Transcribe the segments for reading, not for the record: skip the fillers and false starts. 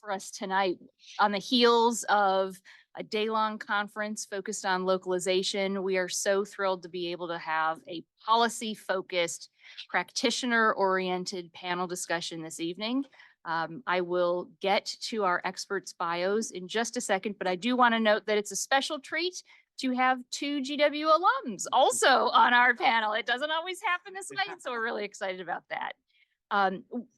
for us tonight. On the heels of a day-long conference focused on localization, we are so thrilled to be able to have a policy-focused, practitioner-oriented panel discussion this evening. I will get to our experts' bios in just a second, but I do want to note that it's a special treat to have two GW alums also on our panel. It doesn't always happen this way, so we're really excited about that.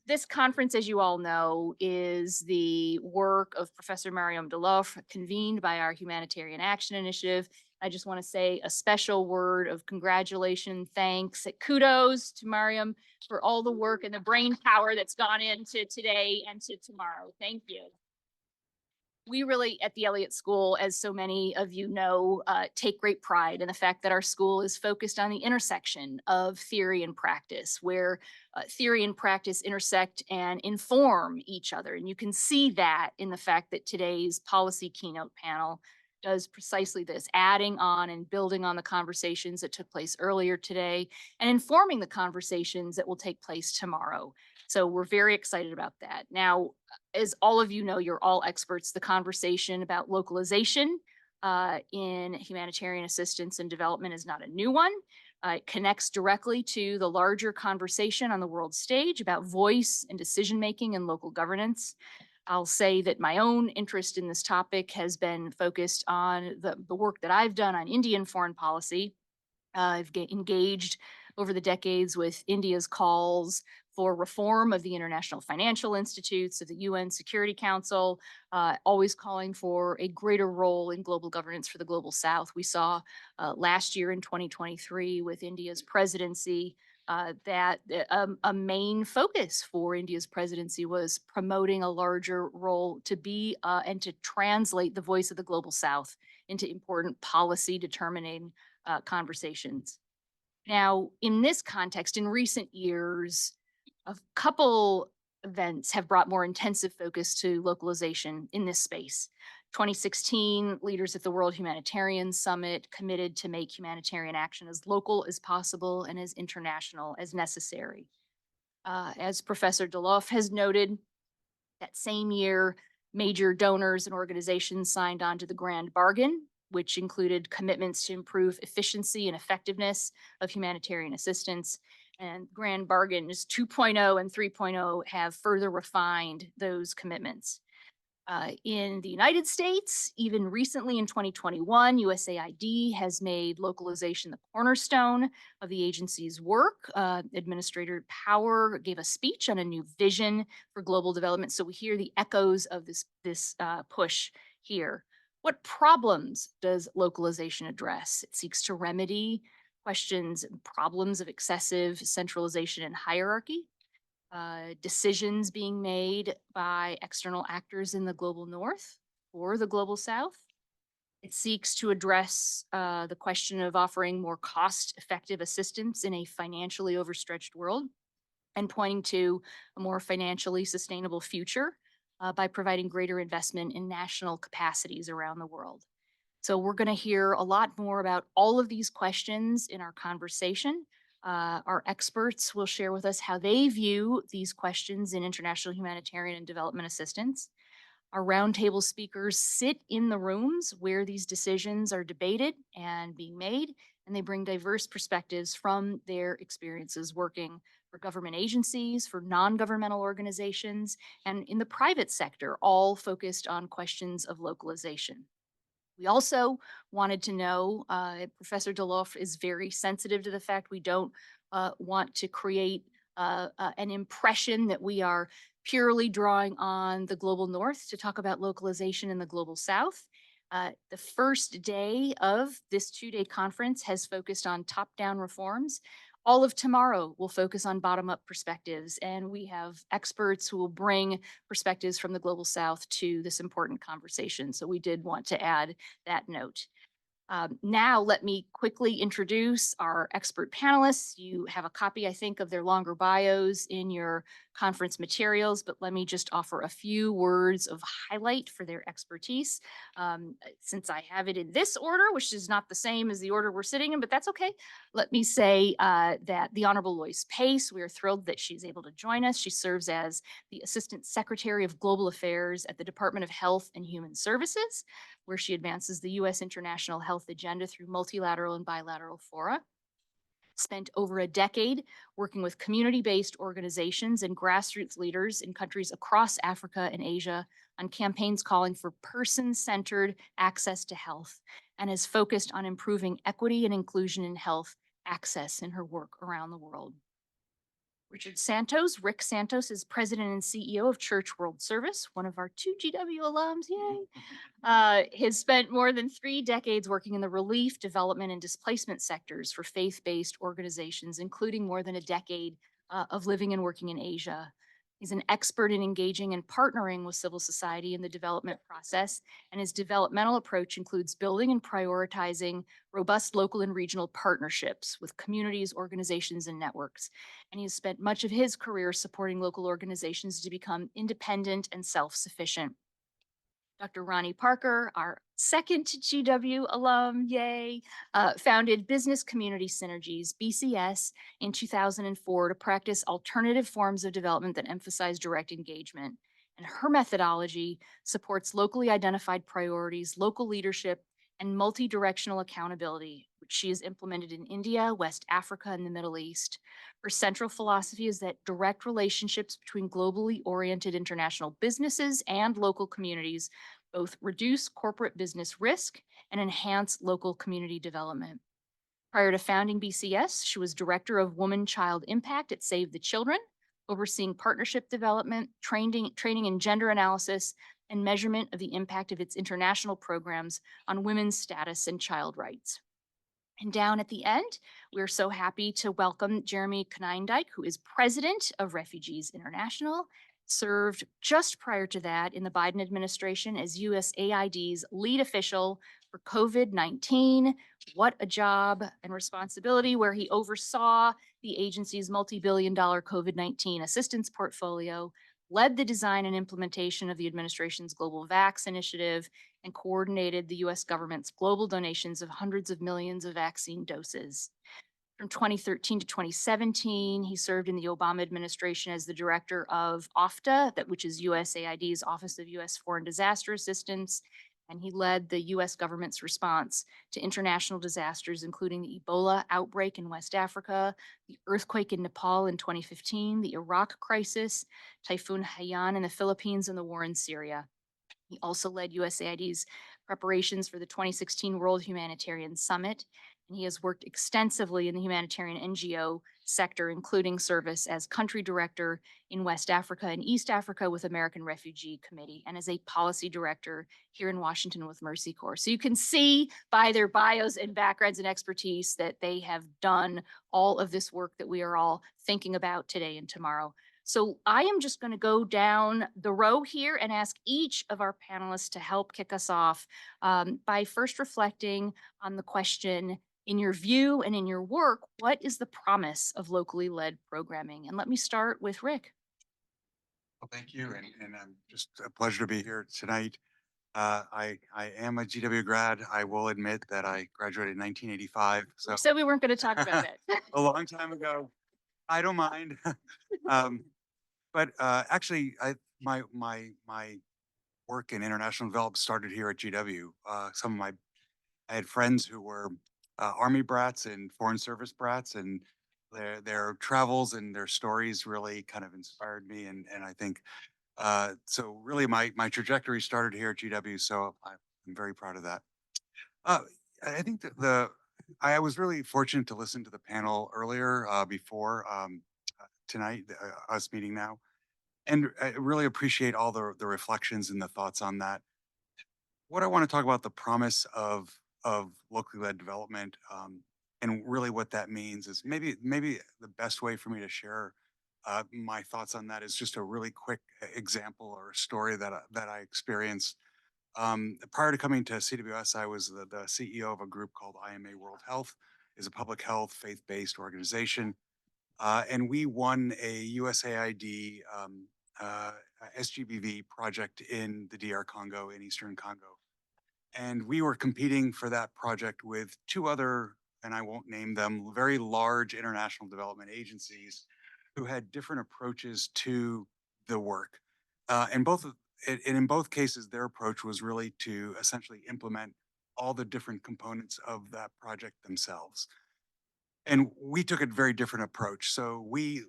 This conference, as you all know, is the work of Professor Mariam Delof, convened by our Humanitarian Action Initiative. I just want to say a special word of congratulations, thanks, kudos to Mariam for all the work and the brain power that's gone into today and to tomorrow. Thank you. We really at the Elliott School, as so many of you know, take great pride in the fact that our school is focused on the intersection of theory and practice, where theory and practice intersect and inform each other. And you can see that in the fact that today's policy keynote panel does precisely this, adding on and building on the conversations that took place earlier today and informing the conversations that will take place tomorrow. So we're very excited about that. Now, as all of you know, you're all experts, the conversation about localization in humanitarian assistance and development is not a new one. It connects directly to the larger conversation on the world stage about voice and decision-making and local governance. I'll say that my own interest in this topic has been focused on the work that I've done on Indian foreign policy. I've engaged over the decades with India's calls for reform of the international financial institutes, of the UN Security Council, always calling for a greater role in global governance for the global South. We saw last year in 2023 with India's presidency that a main focus for India's presidency was promoting a larger role to be and to translate the voice of the global South into important policy determining conversations. Now, in this context, in recent years, a couple events have brought more intensive focus to localization in this space. 2016, leaders at the World Humanitarian Summit committed to make humanitarian action as local as possible and as international as necessary. As Professor Delof has noted, that same year, major donors and organizations signed on to the Grand Bargain, which included commitments to improve efficiency and effectiveness of humanitarian assistance. And Grand Bargains 2.0 and 3.0 have further refined those commitments. In the United States, even recently in 2021, USAID has made localization the cornerstone of the agency's work. Administrator Power gave a speech on a new vision for global development. So we hear the echoes of this push here. What problems does localization address? It seeks to remedy questions and problems of excessive centralization and hierarchy, decisions being made by external actors in the global North or the global South. It seeks to address the question of offering more cost-effective assistance in a financially overstretched world and pointing to a more financially sustainable future by providing greater investment in national capacities around the world. So we're going to hear a lot more about all of these questions in our conversation. Our experts will share with us how they view these questions in international humanitarian and development assistance. Our roundtable speakers sit in the rooms where these decisions are debated and being made, and they bring diverse perspectives from their experiences working for government agencies, for non-governmental organizations, and in the private sector, all focused on questions of localization. We also wanted to know, Professor Delof is very sensitive to the fact we don't want to create an impression that we are purely drawing on the global North to talk about localization in the global South. The first day of this two-day conference has focused on top-down reforms. All of tomorrow will focus on bottom-up perspectives, and we have experts who will bring perspectives from the global South to this important conversation. So we did want to add that note. Now, let me quickly introduce our expert panelists. You have a copy, I think, of their longer bios in your conference materials, but let me just offer a few words of highlight for their expertise. Since I have it in this order, which is not the same as the order we're sitting in, but that's okay. Let me say that the Honorable Lois Pace, we are thrilled that she's able to join us. She serves as the Assistant Secretary of Global Affairs at the Department of Health and Human Services, where she advances the U.S. international health agenda through multilateral and bilateral fora. Spent over a decade working with community based organizations and grassroots leaders in countries across Africa and Asia on campaigns calling for person centered access to health, and is focused on improving equity and inclusion in health access in her work around the world. Rick Santos is president and CEO of Church World Service, one of our two GW alums. Yay! Has spent more than 3 decades working in the relief, development, and displacement sectors for faith based organizations, including more than a decade of living and working in Asia. He's an expert in engaging and partnering with civil society in the development process, and his developmental approach includes building and prioritizing robust local and regional partnerships with communities, organizations, and networks. And he has spent much of his career supporting local organizations to become independent and self sufficient. Dr. Ronnie Parker, our second GW alum, yay, founded Business Community Synergies, BCS, in 2004 to practice alternative forms of development that emphasize direct engagement. And her methodology supports locally identified priorities, local leadership, and multi directional accountability, which she has implemented in India, West Africa, and the Middle East. Her central philosophy is that direct relationships between globally oriented international businesses and local communities both reduce corporate business risk and enhance local community development. Prior to founding BCS, she was director of Woman Child Impact at Save the Children, overseeing partnership development, training in gender analysis, and measurement of the impact of its international programs on women's status and child rights. And down at the end, we're so happy to welcome Jeremy Kneindijk, who is president of Refugees International, served just prior to that in the Biden administration as USAID's lead official for COVID-19. What a job and responsibility, where he oversaw the agency's multi-billion-dollar COVID-19 assistance portfolio, led the design and implementation of the administration's Global Vax initiative, and coordinated the US government's global donations of hundreds of millions of vaccine doses. From 2013 to 2017, he served in the Obama administration as the director of OFTA, which is USAID's Office of US Foreign Disaster Assistance, and he led the US government's response to international disasters, including the Ebola outbreak in West Africa, the earthquake in Nepal in 2015, the Iraq crisis, Typhoon Haiyan in the Philippines, and the war in Syria. He also led USAID's preparations for the 2016 World Humanitarian Summit, and he has worked extensively in the humanitarian NGO sector, including service as country director in West Africa and East Africa with American Refugee Committee, and as a policy director here in Washington with Mercy Corps. So you can see by their bios and backgrounds and expertise that they have done all of this work that we are all thinking about today and tomorrow. So I am just going to go down the row here and ask each of our panelists to help kick us off by first reflecting on the question, in your view and in your work, what is the promise of locally led programming? And let me start with Rick. Well, thank you, and just a pleasure to be here tonight. I am a GW grad. I will admit that I graduated in 1985, so We said we weren't going to talk about it. a long time ago. I don't mind. um, but actually, my work in international development started here at GW. I had friends who were Army brats and Foreign Service brats, and their travels and their stories really kind of inspired me, and I think so. Really, my trajectory started here at GW, so I'm very proud of that. Uh, I think that I was really fortunate to listen to the panel earlier before tonight, us meeting now, and I really appreciate all the reflections and the thoughts on that. What I want to talk about, the promise of locally led development, and really what that means is maybe the best way for me to share my thoughts on that is just a really quick example or a story that I experienced. Prior to coming to CWS, I was the CEO of a group called IMA World Health, is a public health faith-based organization. And we won a USAID uh, SGBV project in the DR Congo, in Eastern Congo. And we were competing for that project with two other, and I won't name them, very large international development agencies who had different approaches to the work. And in both cases, their approach was really to essentially implement all the different components of that project themselves. And we took a very different approach. So we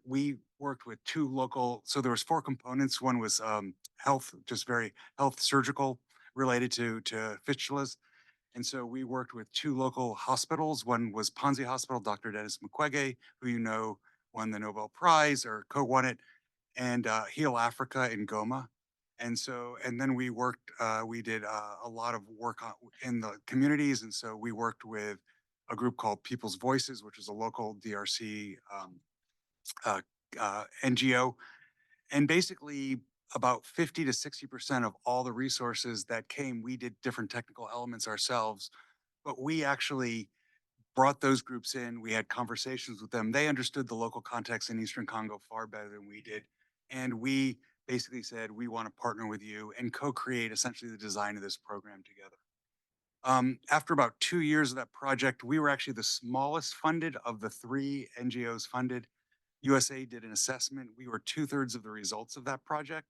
worked with two local. So there was four components. One was health, just very health surgical related to fistulas. And so we worked with two local hospitals. One was Ponzi Hospital, Dr. Dennis Mukwege, who you know won the Nobel Prize or co-won it, and Heal Africa in Goma. And so, and then we did a lot of work in the communities. And so we worked with a group called People's Voices, which is a local DRC uh, NGO. And basically, about 50 to 60% of all the resources that came, we did different technical elements ourselves, but we actually brought those groups in. We had conversations with them. They understood the local context in Eastern Congo far better than we did. And we basically said, we want to partner with you and co-create essentially the design of this program together. After about 2 years of that project, we were actually the smallest funded of the three NGOs funded. USA did an assessment. We were 2/3 of the results of that project,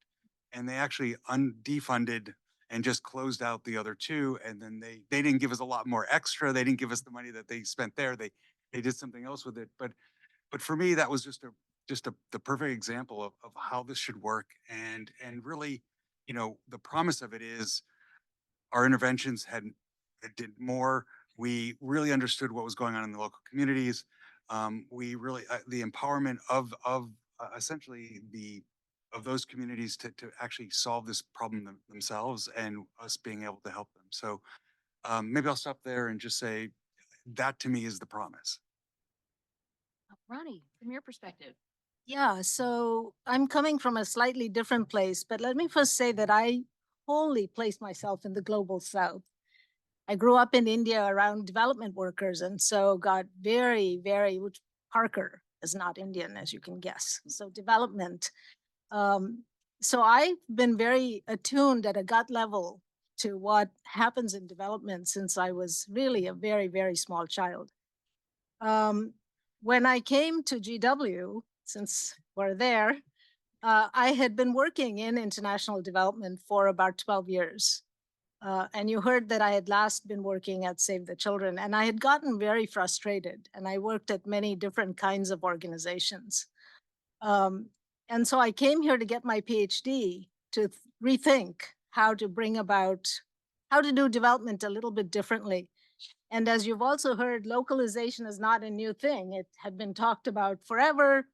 and they actually defunded and just closed out the other two. And then they didn't give us a lot more extra. They didn't give us the money that they spent there. They did something else with it. But for me, that was just the perfect example of how this should work. And really, the promise of it is our interventions did more. We really understood what was going on in the local communities. We really the empowerment of essentially the of those communities to actually solve this problem themselves, and us being able to help them. So maybe I'll stop there and just say that to me is the promise. Ronnie, from your perspective. Yeah, so I'm coming from a slightly different place, but let me first say that I wholly place myself in the global south. I grew up in India around development workers, and so got which Parker is not Indian, as you can guess. So development. Um, so I've been very attuned at a gut level to what happens in development since I was really a very small child. Um, when I came to GW, since we're there, I had been working in international development for about 12 years. And you heard that I had last been working at Save the Children, and I had gotten very frustrated, and I worked at many different kinds of organizations. Um, and so I came here to get my PhD to rethink how to bring about, how to do development a little bit differently. And as you've also heard, localization is not a new thing. It had been talked about forever.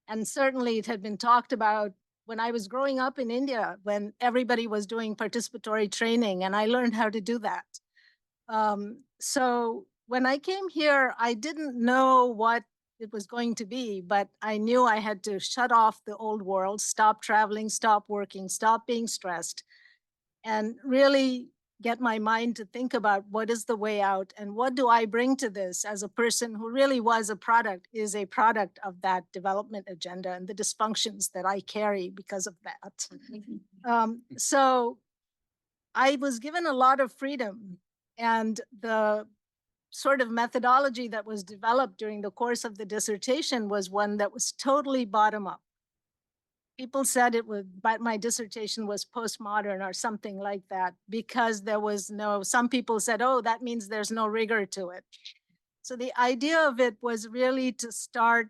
And certainly it had been talked about when I was growing up in India, when everybody was doing participatory training, and I learned how to do that. So when I came here, I didn't know what it was going to be, but I knew I had to shut off the old world, stop traveling, stop working, stop being stressed, and really get my mind to think about what is the way out and what do I bring to this as a person who really is a product of that development agenda and the dysfunctions that I carry because of that. So I was given a lot of freedom, and the sort of methodology that was developed during the course of the dissertation was one that was totally bottom up. People said it was, but my dissertation was postmodern or something like that, because there was some people said, oh, that means there's no rigor to it. So the idea of it was really to start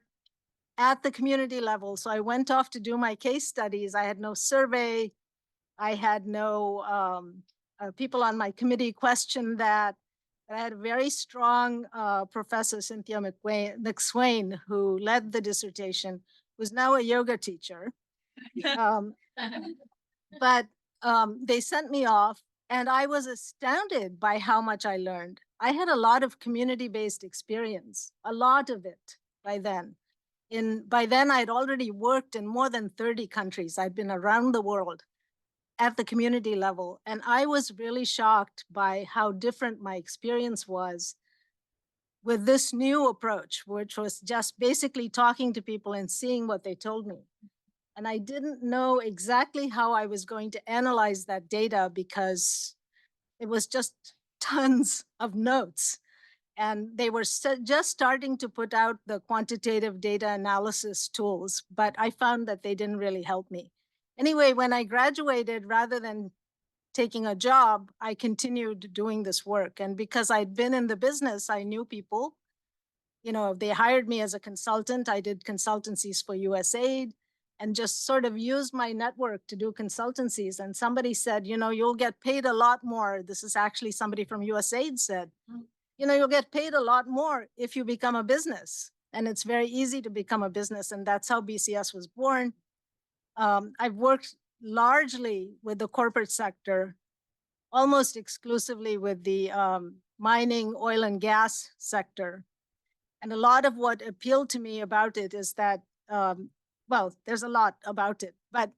at the community level. So I went off to do my case studies. I had no survey. I had no people on my committee question that. I had a very strong professor, Cynthia McSwain, who led the dissertation, who's now a yoga teacher. Um, but they sent me off, and I was astounded by how much I learned. I had a lot of community-based experience, a lot of it by then. By then, I'd already worked in more than 30 countries. I'd been around the world. at the community level. And I was really shocked by how different my experience was with this new approach, which was just basically talking to people and seeing what they told me. And I didn't know exactly how I was going to analyze that data because it was just tons of notes. And they were just starting to put out the quantitative data analysis tools, but I found that they didn't really help me. Anyway, when I graduated, rather than taking a job, I continued doing this work. And because I'd been in the business, I knew people. You know, they hired me as a consultant. I did consultancies for USAID and just sort of used my network to do consultancies. And somebody said, you know, you'll get paid a lot more. This is actually somebody from USAID said, you know, you'll get paid a lot more if you become a business. And it's very easy to become a business. And that's how BCS was born. I've worked largely with the corporate sector, almost exclusively with the mining, oil, and gas sector. And a lot of what appealed to me about it is that, well, there's a lot about it, but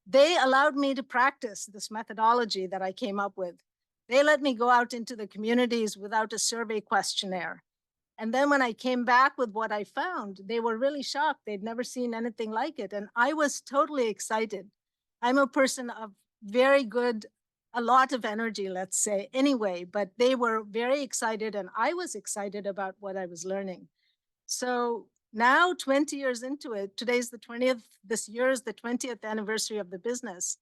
they allowed me to practice this methodology that I came up with. They let me go out into the communities without a survey questionnaire. And then when I came back with what I found, they were really shocked. They'd never seen anything like it. And I was totally excited. I'm a person of very good, a lot of energy, let's say, anyway, but they were very excited and I was excited about what I was learning. So now, 20 years into it, today's the 20th, this year is the 20th anniversary of the business.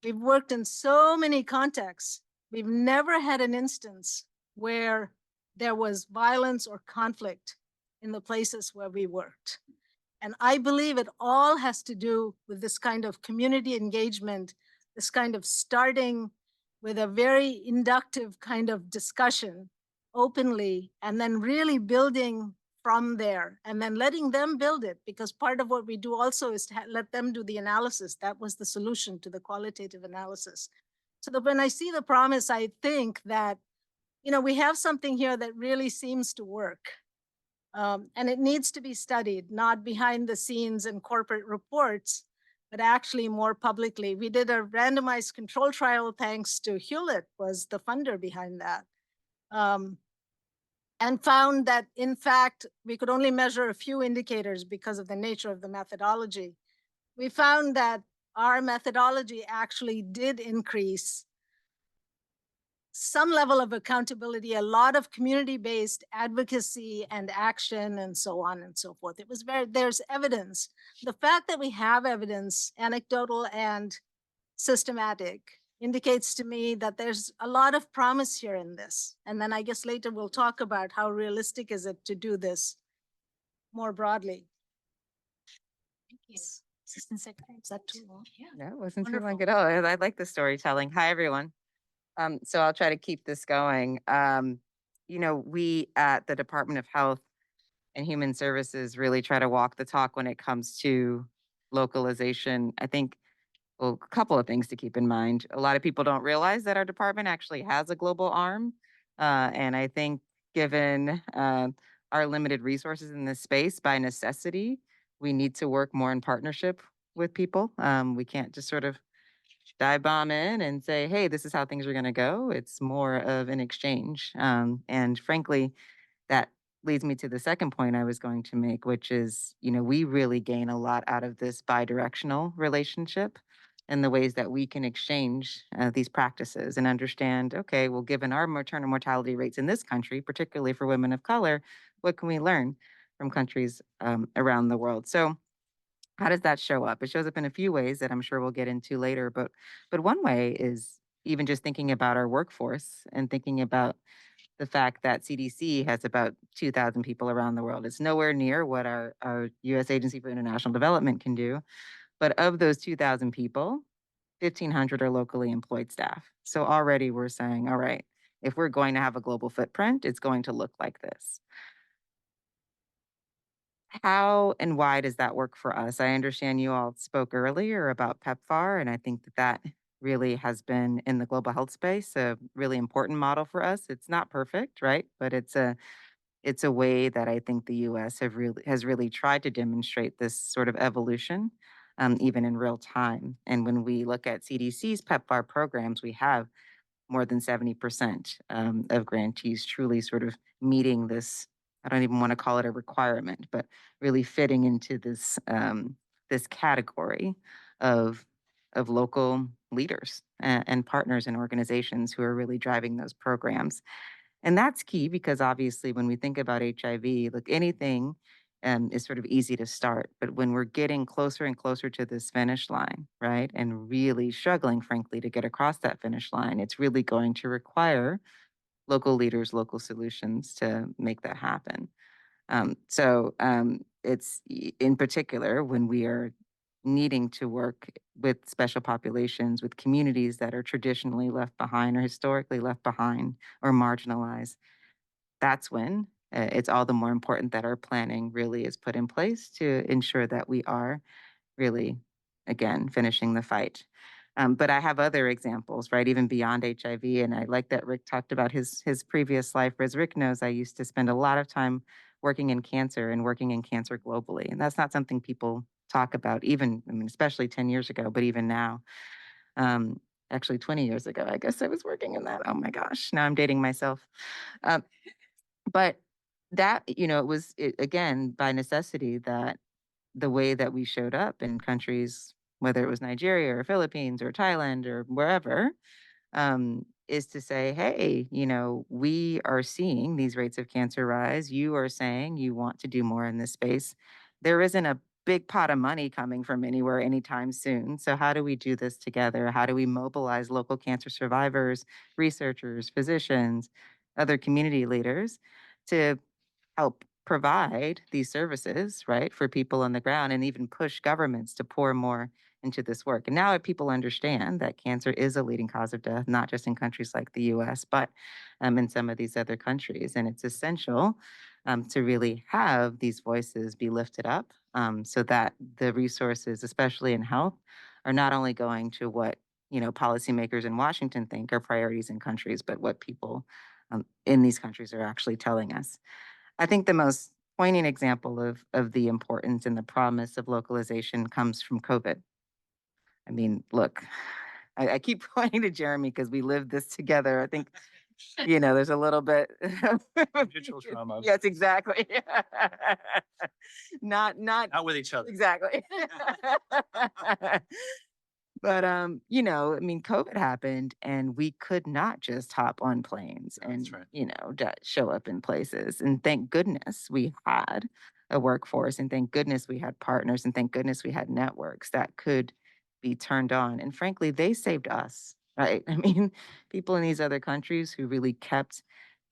We've worked in so many contexts. We've never had an instance where there was violence or conflict in the places where we worked. And I believe it all has to do with this kind of community engagement, this kind of starting with a very inductive kind of discussion openly, and then really building from there and then letting them build it, because part of what we do also is to let them do the analysis. That was the solution to the qualitative analysis. So that when I see the promise, I think that, you know, we have something here that really seems to work. And it needs to be studied, not behind the scenes in corporate reports, but actually more publicly. We did a randomized control trial, thanks to Hewlett, was the funder behind that. And found that, in fact, we could only measure a few indicators because of the nature of the methodology. We found that our methodology actually did increase some level of accountability, a lot of community-based advocacy and action, and so on and so forth. It was there's evidence. The fact that we have evidence, anecdotal and systematic, indicates to me that there's a lot of promise here in this. And then I guess later we'll talk about how realistic is it to do this more broadly. Thank you. Assistant Secretary, is that too long? Yeah. No, it wasn't too Wonderful. long at all. I like the storytelling. Hi, everyone. So I'll try to keep this going. You know, we at the Department of Health and Human Services really try to walk the talk when it comes to localization. I think, well, a couple of things to keep in mind. A lot of people don't realize that our department actually has a global arm. And I think given our limited resources in this space, by necessity, we need to work more in partnership with people. We can't just sort of dive bomb in and say, hey, this is how things are going to go. It's more of an exchange. And frankly, that leads me to the second point I was going to make, which is, you know, we really gain a lot out of this bi-directional relationship and the ways that we can exchange these practices and understand, okay, well, given our maternal mortality rates in this country, particularly for women of color, what can we learn from countries around the world? So how does that show up? It shows up in a few ways that I'm sure we'll get into later, but one way is even just thinking about our workforce and thinking about the fact that CDC has about 2,000 people around the world. It's nowhere near what our US Agency for International Development can do. But of those 2,000 people, 1,500 are locally employed staff. So already we're saying, all right, if we're going to have a global footprint, it's going to look like this. How and why does that work for us? I understand you all spoke earlier about PEPFAR, and I think that really has been in the global health space a really important model for us. It's not perfect, right? But it's a way that I think the US has really tried to demonstrate this sort of evolution. even in real time. And when we look at CDC's PEPFAR programs, we have more than 70% of grantees truly sort of meeting this. I don't even want to call it a requirement, but really fitting into this this category of local leaders and partners and organizations who are really driving those programs. And that's key because obviously when we think about HIV, look, anything is sort of easy to start. But when we're getting closer and closer to this finish line, right, and really struggling, frankly, to get across that finish line, it's really going to require local leaders, local solutions to make that happen. It's in particular when we are needing to work with special populations, with communities that are traditionally left behind or historically left behind or marginalized. That's when it's all the more important that our planning really is put in place to ensure that we are really, again, finishing the fight. But I have other examples, right? Even beyond HIV. And I like that Rick talked about his previous life. As Rick knows, I used to spend a lot of time working in cancer and working in cancer globally. And that's not something people talk about, even, I mean, especially 10 years ago, but even now. Um, Actually, 20 years ago, I guess I was working in that. Oh my gosh, now I'm dating myself. Um, but that, it was, again, by necessity that the way that we showed up in countries, whether it was Nigeria or Philippines or Thailand or wherever, is to say, hey, we are seeing these rates of cancer rise. You are saying you want to do more in this space. There isn't a big pot of money coming from anywhere anytime soon. So, how do we do this together? How do we mobilize local cancer survivors, researchers, physicians, other community leaders to help provide these services, right, for people on the ground and even push governments to pour more into this work? And now that people understand that cancer is a leading cause of death, not just in countries like the US, but in some of these other countries. And it's essential to really have these voices be lifted up so that the resources, especially in health, are not only going to what policymakers in Washington think are priorities in countries, but what people in these countries are actually telling us. I think the most poignant example of the importance and the promise of localization comes from COVID. I mean, look, I keep pointing to Jeremy because we lived this together. I think, there's a little bit Digital trauma. Yes, exactly. Not Not with each other. exactly. But I mean, COVID happened and we could not just hop on planes and, That's right. show up in places. And thank goodness we had a workforce, and thank goodness we had partners, and thank goodness we had networks that could be turned on. And frankly, they saved us, right? I mean, people in these other countries who really kept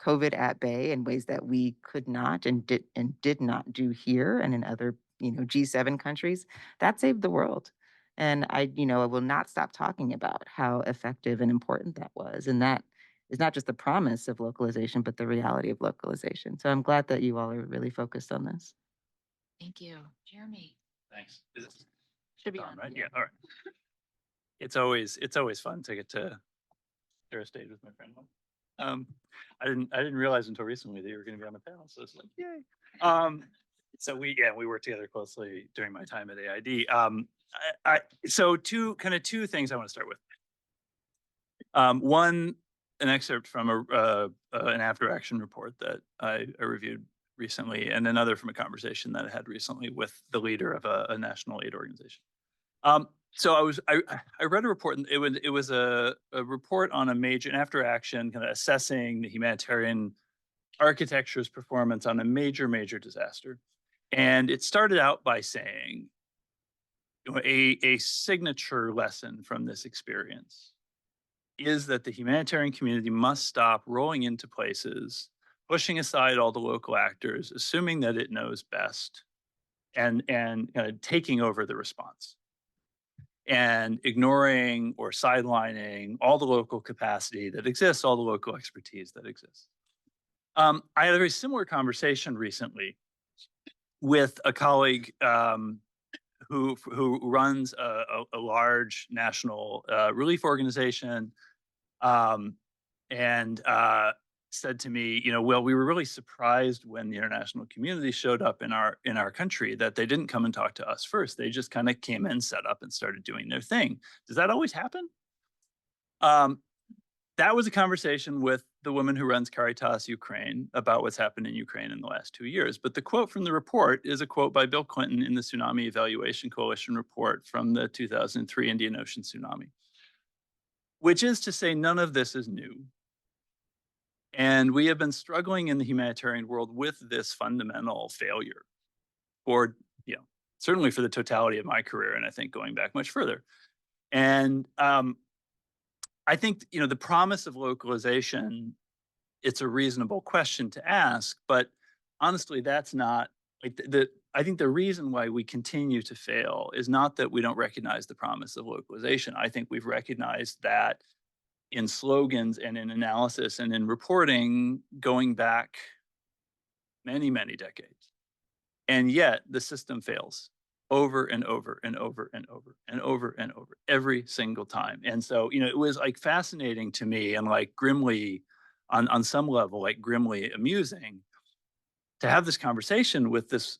COVID at bay in ways that we could not and did not do here and in other, G7 countries, that saved the world. And I will not stop talking about how effective and important that was. And that is not just the promise of localization, but the reality of localization. So I'm glad that you all are really focused on this. Thank you. Jeremy. Thanks. Is it Should be on, on. right? Yeah. All right. It's always fun to get to share a stage with my friend. I didn't realize until recently that you were going to be on the panel, so it's like, yay. So we worked together closely during my time at AID. So two things I want to start with. One, an excerpt from an after action report that I reviewed recently, and another from a conversation that I had recently with the leader of a national aid organization. So I read a report, and it was a report on an after action kind of assessing the humanitarian architecture's performance on a major disaster. And it started out by saying, a signature lesson from this experience is that the humanitarian community must stop rolling into places, pushing aside all the local actors, assuming that it knows best, and kind of taking over the response, and ignoring or sidelining all the local capacity that exists, all the local expertise that exists. I had a very similar conversation recently with a colleague who runs a large national relief organization, and said to me, well, we were really surprised when the international community showed up in our country that they didn't come and talk to us first. They just kind of came in, set up, and started doing their thing. Does that always happen? That was a conversation with the woman who runs Caritas Ukraine about what's happened in Ukraine in the last 2 years. But the quote from the report is a quote by Bill Clinton in the Tsunami Evaluation Coalition report from the 2003 Indian Ocean tsunami, which is to say none of this is new. And we have been struggling in the humanitarian world with this fundamental failure for, certainly for the totality of my career, and I think going back much further. And I think, the promise of localization, it's a reasonable question to ask, but honestly, that's not like I think the reason why we continue to fail is not that we don't recognize the promise of localization. I think we've recognized that in slogans and in analysis and in reporting going back many, many decades. And yet the system fails over and over and over and over and over and over every single time. And so, it was like fascinating to me and like grimly, on some level, like grimly amusing to have this conversation with this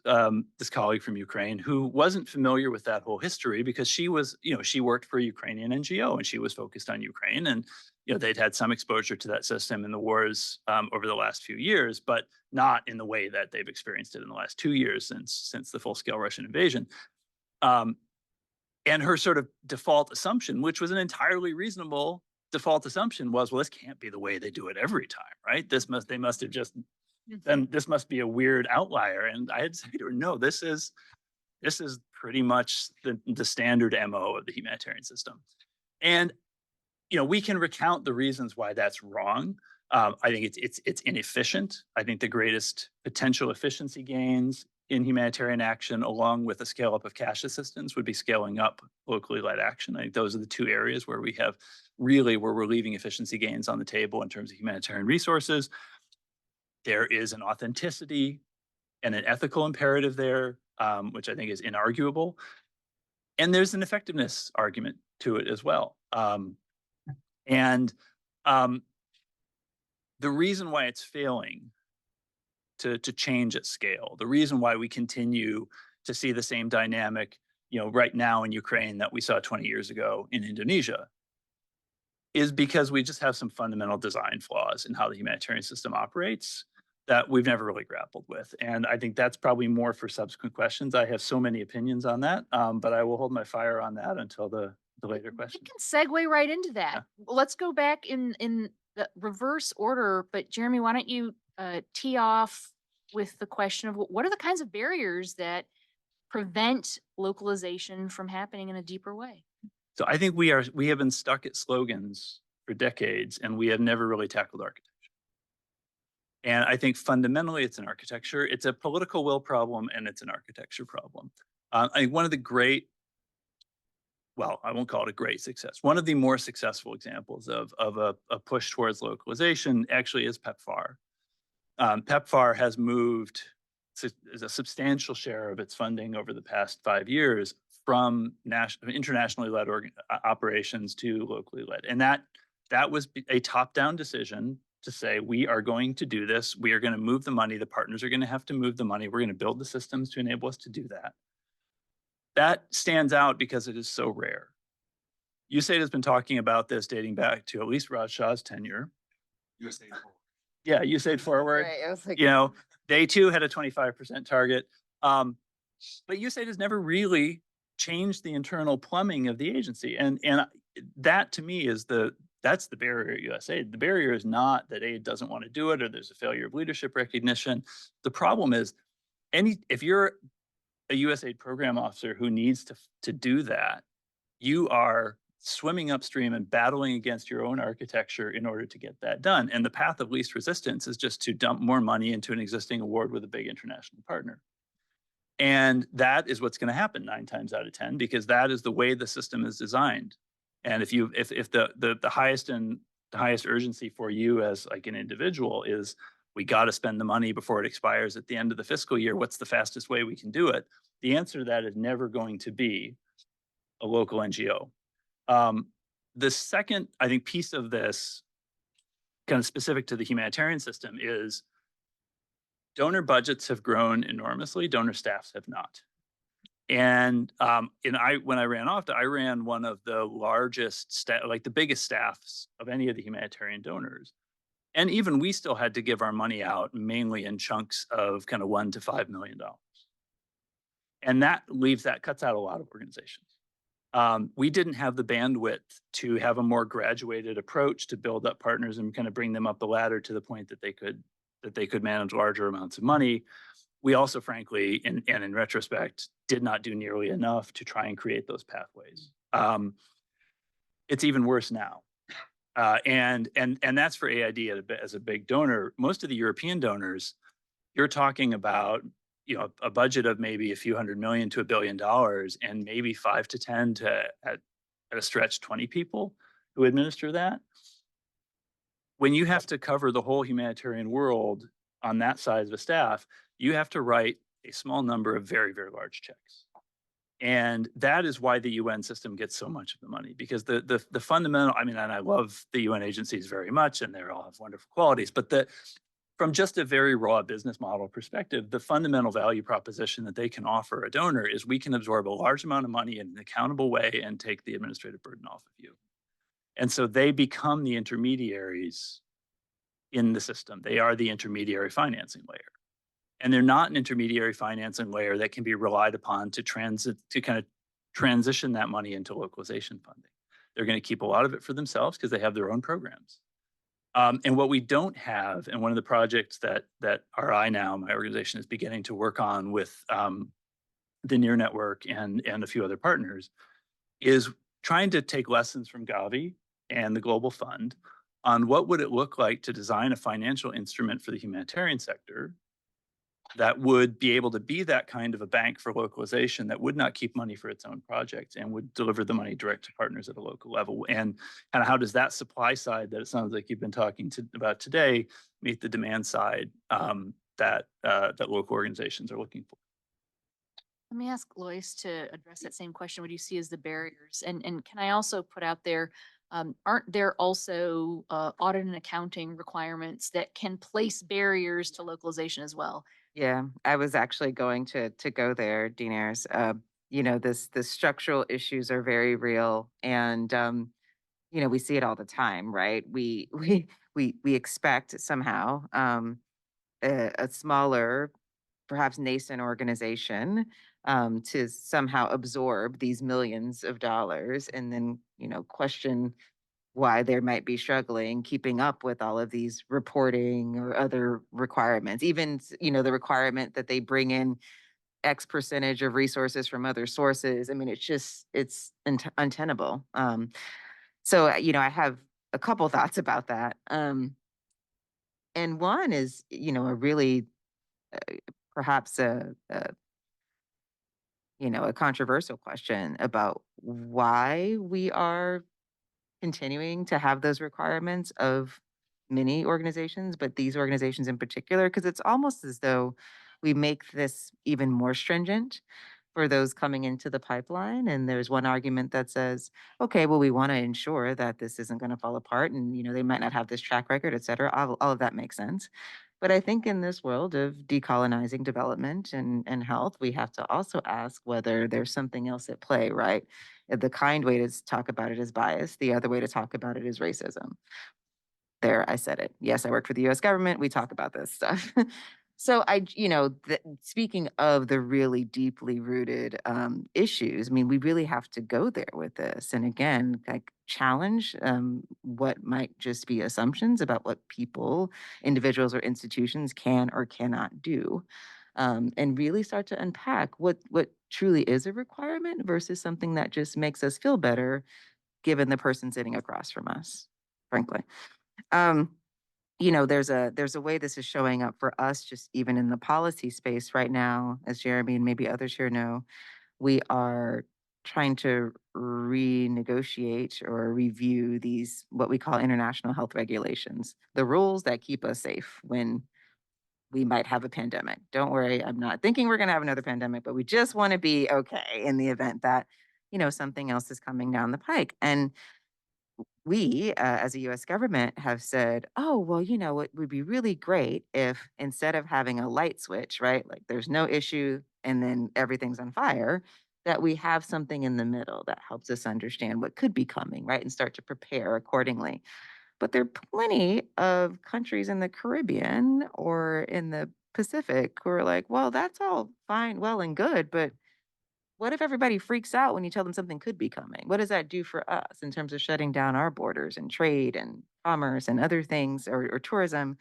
colleague from Ukraine who wasn't familiar with that whole history because she was, she worked for a Ukrainian NGO and she was focused on Ukraine, and they'd had some exposure to that system in the wars over the last few years, but not in the way that they've experienced it in the last 2 years since the full-scale Russian invasion. And her sort of default assumption, which was an entirely reasonable default assumption, was, well, this can't be the way they do it every time, right? They must have just then this must be a weird outlier. And I had to say to her, no, this is pretty much the standard MO of the humanitarian system. And, we can recount the reasons why that's wrong. I think it's inefficient. I think the greatest potential efficiency gains in humanitarian action, along with a scale up of cash assistance, would be scaling up locally led action. I think those are the two areas where where we're leaving efficiency gains on the table in terms of humanitarian resources. There is an authenticity and an ethical imperative there, which I think is inarguable. And there's an effectiveness argument to it as well. The reason why it's failing to change at scale, the reason why we continue to see the same dynamic, right now in Ukraine that we saw 20 years ago in Indonesia, is because we just have some fundamental design flaws in how the humanitarian system operates that we've never really grappled with. And I think that's probably more for subsequent questions. I have so many opinions on that, but I will hold my fire on that until the later We question. can segue right into that. Yeah. Well, let's go back in the reverse order. But Jeremy, why don't you tee off with the question of what are the kinds of barriers that prevent localization from happening in a deeper way? So I think we have been stuck at slogans for decades, and we have never really tackled architecture. And I think fundamentally it's an architecture. It's a political will problem, and it's an architecture problem. I think one of the great, well, I won't call it a great success. One of the more successful examples of a push towards localization actually is PEPFAR. PEPFAR has moved a substantial share of its funding over the past 5 years from internationally led operations to locally led. And that was a top-down decision to say, we are going to do this. We are going to move the money. The partners are going to have to move the money. We're going to build the systems to enable us to do that. That stands out because it is so rare. USAID has been talking about this dating back to at least Raj Shah's tenure. USAID Forward. Yeah, USAID Forward. Right, I was like, They too had a 25% target. But USAID has never really changed the internal plumbing of the agency. And that to me is that's the barrier at USAID. The barrier is not that aid doesn't want to do it or there's a failure of leadership recognition. The problem is if you're a USAID program officer who needs to do that, you are swimming upstream and battling against your own architecture in order to get that done. And the path of least resistance is just to dump more money into an existing award with a big international partner. And that is what's going to happen 9 times out of 10, because that is the way the system is designed. And if the highest urgency for you as like an individual is we got to spend the money before it expires at the end of the fiscal year, what's the fastest way we can do it? The answer to that is never going to be a local NGO. The second, I think, piece of this kind of specific to the humanitarian system is donor budgets have grown enormously, donor staffs have not. And when I ran off, I ran one of the largest staff, like the biggest staffs of any of the humanitarian donors. And even we still had to give our money out mainly in chunks of kind of $1 to $5 million. And that cuts out a lot of organizations. We didn't have the bandwidth to have a more graduated approach to build up partners and kind of bring them up the ladder to the point that they could manage larger amounts of money. We also, frankly, and in retrospect, did not do nearly enough to try and create those pathways. It's even worse now. And that's for AID as a big donor. Most of the European donors, you're talking about, a budget of maybe a few $100 million to $1 billion, and maybe 5 to 10 to at a stretch 20 people who administer that. When you have to cover the whole humanitarian world on that size of a staff, you have to write a small number of very, very large checks. And that is why the UN system gets so much of the money, because the fundamental, and I love the UN agencies very much, and they all have wonderful qualities, but from just a very raw business model perspective, the fundamental value proposition that they can offer a donor is we can absorb a large amount of money in an accountable way and take the administrative burden off of you. And so they become the intermediaries in the system. They are the intermediary financing layer. And they're not an intermediary financing layer that can be relied upon to kind of transition that money into localization funding. They're going to keep a lot of it for themselves because they have their own programs. And what we don't have, and one of the projects that my organization, is beginning to work on with the NEAR Network and a few other partners, is trying to take lessons from Gavi and the Global Fund on what would it look like to design a financial instrument for the humanitarian sector that would be able to be that kind of a bank for localization, that would not keep money for its own projects and would deliver the money direct to partners at a local level. And kind of how does that supply side that it sounds like you've been talking about today meet the demand side that local organizations are looking for? Let me ask Lois to address that same question. What do you see as the barriers? And can I also put out there, aren't there also audit and accounting requirements that can place barriers to localization as well? Yeah, I was actually going to go there, Dean Ayres. The structural issues are very real, and we see it all the time, right? We expect somehow a smaller, perhaps nascent organization to somehow absorb these millions of dollars, and then question why they might be struggling keeping up with all of these reporting or other requirements, even the requirement that they bring in X percentage of resources from other sources. It's untenable. So I have a couple thoughts about that. And one is a really perhaps a controversial question about why we are continuing to have those requirements of many organizations, but these organizations in particular, because it's almost as though we make this even more stringent for those coming into the pipeline. And there's one argument that says, okay, well, we want to ensure that this isn't going to fall apart, and they might not have this track record, et cetera. All of that makes sense. But I think in this world of decolonizing development and health, we have to also ask whether there's something else at play, right? The kind way to talk about it is bias. The other way to talk about it is racism. There, I said it. Yes, I work for the US government. We talk about this stuff. So speaking of the really deeply rooted issues, we really have to go there with this. And again, challenge what might just be assumptions about what people, individuals, or institutions can or cannot do. And really start to unpack what truly is a requirement versus something that just makes us feel better given the person sitting across from us, frankly. There's a way this is showing up for us, just even in the policy space right now, as Jeremy and maybe others here know. We are trying to renegotiate or review these, what we call international health regulations, the rules that keep us safe when we might have a pandemic. Don't worry, I'm not thinking we're going to have another pandemic, but we just want to be okay in the event that, something else is coming down the pike. And we, as a US government, have said, oh, well, it would be really great if instead of having a light switch, right, like there's no issue and then everything's on fire, that we have something in the middle that helps us understand what could be coming, right, and start to prepare accordingly. But there are plenty of countries in the Caribbean or in the Pacific who are like, well, that's all fine, well and good, but what if everybody freaks out when you tell them something could be coming? What does that do for us in terms of shutting down our borders and trade and commerce and other things or tourism?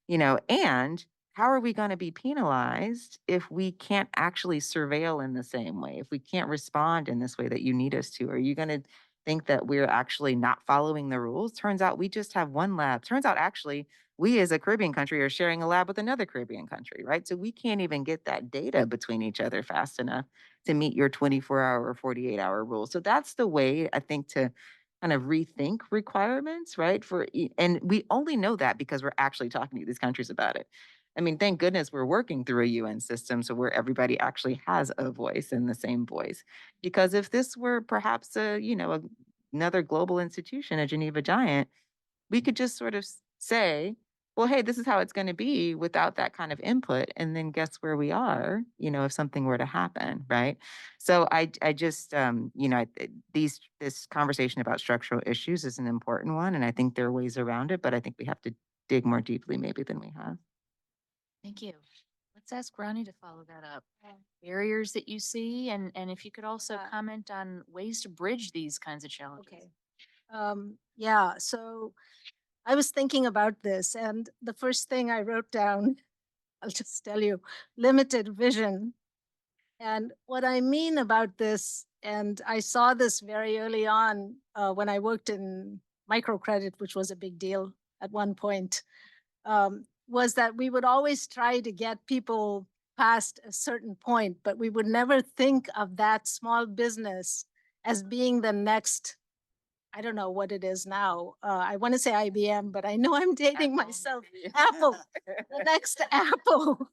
And how are we going to be penalized if we can't actually surveil in the same way, if we can't respond in this way that you need us to? Are you going to think that we're actually not following the rules? Turns out we just have one lab. Turns out actually we as a Caribbean country are sharing a lab with another Caribbean country, right? So we can't even get that data between each other fast enough to meet your 24-hour or 48-hour rule. So that's the way I think to kind of rethink requirements, right? And we only know that because we're actually talking to these countries about it. I mean, thank goodness we're working through a UN system so where everybody actually has a voice and the same voice. Because if this were perhaps another global institution, a Geneva giant, we could just sort of say, well, hey, this is how it's going to be without that kind of input. And then guess where we are, if something were to happen, right? So I just, this conversation about structural issues is an important one. And I think there are ways around it, but I think we have to dig more deeply maybe than we have. Thank you. Let's ask Ronnie to follow that up. Barriers that you see, and if you could also comment on ways to bridge these kinds of challenges. Okay. Yeah, so I was thinking about this, and the first thing I wrote down, I'll just tell you, limited vision. And what I mean about this, and I saw this very early on when I worked in microcredit, which was a big deal at one point, was that we would always try to get people past a certain point, but we would never think of that small business as being the next. I don't know what it is now. I want to say IBM, but I know I'm dating Apple, myself. maybe. Apple, the next Apple,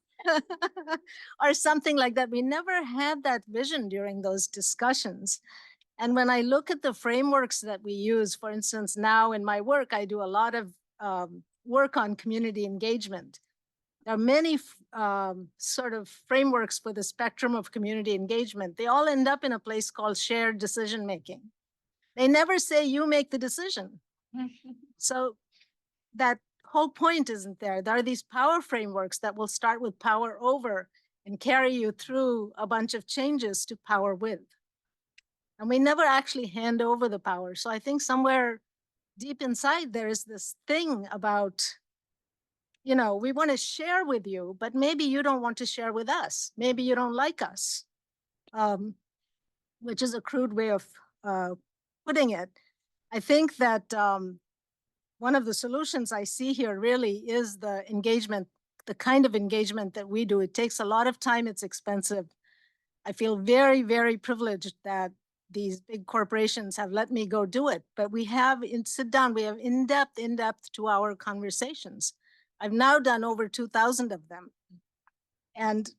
or something like that. We never had that vision during those discussions. And when I look at the frameworks that we use, for instance, now in my work, I do a lot of work on community engagement. There are many sort of frameworks for the spectrum of community engagement. They all end up in a place called shared decision making. They never say you make the decision. So that whole point isn't there. There are these power frameworks that will start with power over and carry you through a bunch of changes to power with. And we never actually hand over the power. So I think somewhere deep inside there is this thing about, we want to share with you, but maybe you don't want to share with us. Maybe you don't like us, which is a crude way of putting it. I think that one of the solutions I see here really is the engagement, the kind of engagement that we do. It takes a lot of time. It's expensive. I feel very, very privileged that these big corporations have let me go do it. But we have sit down. We have in-depth 2-hour conversations. I've now done over 2,000 of them. And